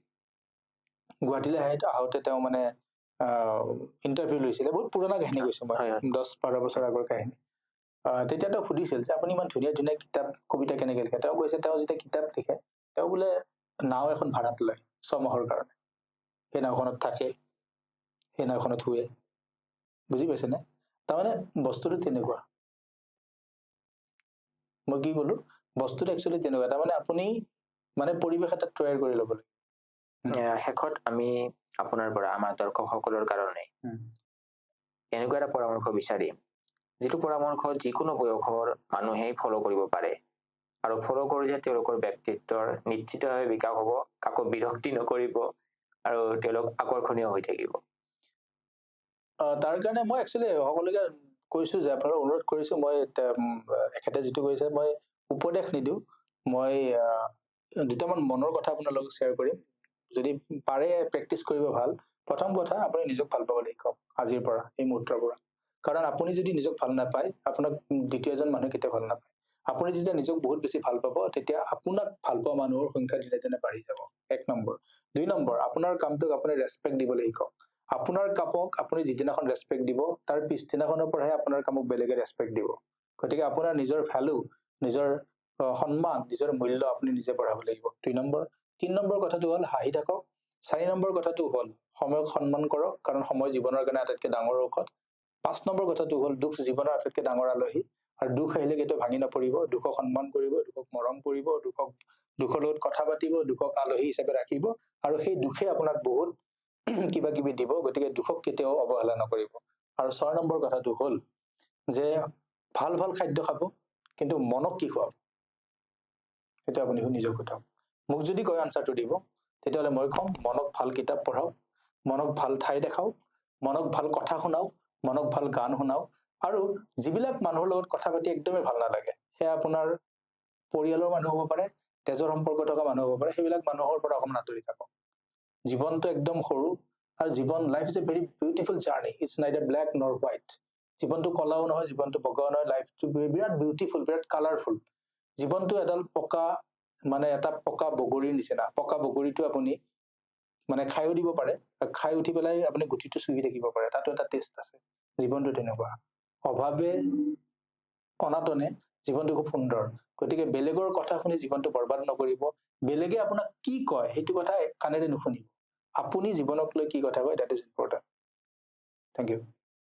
গুৱাহাটীলৈ আহোঁতে তেওঁ মানে ইণ্টাৰভিউ লৈছিলে। বহুত পুৰণা কাহিনী কৈছো মই, 10-12 বছৰ আগৰ কাহিনী। তেতিয়া তেওঁ সুধিছিল যে আপুনি ইমান ধুনীয়া ধুনীয়া কিতাপ, কবিতা কেনেকে লিখে? তেওঁ কৈছে তেওঁ যেতিয়া কিতাপ লিখে, তেওঁ বোলে নাও এখন ভাড়াত লয় 6 মাহৰ কাৰণে। সেই নাওখনত থাকে, সেই নাওখনত শুৱে। বুজি পাইছেনে? তাৰমানে বস্তুটো তেনেকুৱা। মই কি ক'লো? বস্তুটো একচুৱেলি তেনেকুৱা। তাৰমানে আপুনি মানে পৰিৱেশ এটা তৈয়াৰ কৰি ল'ব লাগে। শেষত আমি আপোনাৰ পৰা আমাৰ দৰ্শকসকলৰ কাৰণে এনেকুৱা এটা পৰামৰ্শ বিচাৰিম, যিটো পৰামৰ্শ যিকোনো বয়সৰ মানুহেই ফ'ল' কৰিব পাৰে আৰু ফ'ল' কৰিলে তেওঁলোকৰ ব্যক্তিত্বৰ নিশ্চিতভাৱে বিকাশ হ'ব, কাকো বিৰক্তি নকৰিব আৰু তেওঁলোক আকৰ্ষণীয় হৈ থাকিব। তাৰ কাৰণে মই একচুৱেলি সকলোকে কৈছো যে আপোনালোক অনুৰোধ কৰিছো, মই এখেতে যিটো কৈছে মই উপদেশ নিদিওঁ, মই দুটামান মনৰ কথা আপোনালোকক শ্বেয়াৰ কৰিম। যদি পাৰে প্ৰেক্টিচ কৰিব ভাল। প্ৰথম কথা, আপুনি নিজক ভাল পাবলৈ শিকক আজিৰ পৰা, এই মুহূৰ্তৰ পৰা। কাৰণ আপুনি যদি নিজক ভাল নাপায়, আপোনাক দ্বিতীয় এজন মানুহে কেতিয়াও ভাল নাপায়। আপুনি যেতিয়া নিজক বহুত বেছি ভাল পাব, তেতিয়া আপোনাক ভাল পোৱা মানুহৰ সংখ্যা দিনে দিনে বাঢ়ি যাব। 1 নম্বৰ। 2 নম্বৰ, আপোনাৰ কামটোক আপুনি ৰেচপেক্ট দিবলৈ শিকক। আপোনাৰ কামক আপুনি যিদিনাখন ৰেচপেক্ট দিব, তাৰ পিছদিনাখনৰ পৰাহে আপোনাৰ কামক বেলেগে ৰেচপেক্ট দিব। গতিকে আপোনাৰ নিজৰ ভ্যালু, নিজৰ সন্মান, নিজৰ মূল্য আপুনি নিজে বঢ়াব লাগিব। 2 নম্বৰ। 3 নম্বৰ কথাটো হ'ল হাঁহি থাকক। 4 নম্বৰ কথাটো হ'ল সময়ক সন্মান কৰক, কাৰণ সময় জীৱনৰ কাৰণে আটাইতকৈ ডাঙৰ ঔষধ। 5 নম্বৰ কথাটো হ'ল দুখ জীৱনৰ আটাইতকৈ ডাঙৰ আলহী, আৰু দুখ আহিলে কেতিয়াও ভাঙি নপৰিব। দুখক সন্মান কৰিব, দুখক মৰম কৰিব, দুখৰ লগত কথা পাতিব, দুখক আলহী হিচাপে ৰাখিব, আৰু সেই দুখে আপোনাক বহুত কিবা কিবি দিব। গতিকে দুখক কেতিয়াও অৱহেলা নকৰিব। আৰু 6 নম্বৰ কথাটো হ'ল যে ভাল ভাল খাদ্য খাব, কিন্তু মনক কি খুৱাব সেইটো আপুনি নিজক সোধক। মোক যদি কয় আনচাৰটো দিব, তেতিয়াহ'লে মই ক'ম মনক ভাল কিতাপ পঢ়াওক, মনক ভাল ঠাই দেখাওক, মনক ভাল কথা শুনাওক, মনক ভাল গান শুনাওক। আৰু যিবিলাক মানুহৰ লগত কথা পাতি একদমেই ভাল নালাগে, সেয়া আপোনাৰ পৰিয়ালৰ মানুহ হ'ব পাৰে, তেজৰ সম্পৰ্ক থকা মানুহ হ'ব পাৰে, সেইবিলাক মানুহৰ পৰা অকণমান আঁতৰি থাকক। জীৱনটো একদম সৰু, আৰু জীৱন, life is a very beautiful journey. It's neither black nor white. জীৱনটো কলাও নহয়, জীৱনটো বগাও নহয়। লাইফটো বিৰাট বিউটিফুল, বিৰাট কালাৰফুল। জীৱনটো এডাল এটা পকা বগৰীৰ নিচিনা। পকা বগৰীটো আপুনি মানে খায়ো দিব পাৰে, খাই উঠি পেলাই আপুনি গুটিটো চুহি থাকিব পাৰে, তাতো এটা টেষ্ট আছে। জীৱনটো তেনেকুৱা। অভাৱে অনাটনে জীৱনটো খুব সুন্দৰ। গতিকে বেলেগৰ কথা শুনি জীৱনটো বৰবাদ নকৰিব। বেলেগে আপোনাক কি কয় সেইটো কথা কাণেৰে নুশুনিব। আপুনি জীৱনক লৈ কি কথা কয়, that is important. Thank U.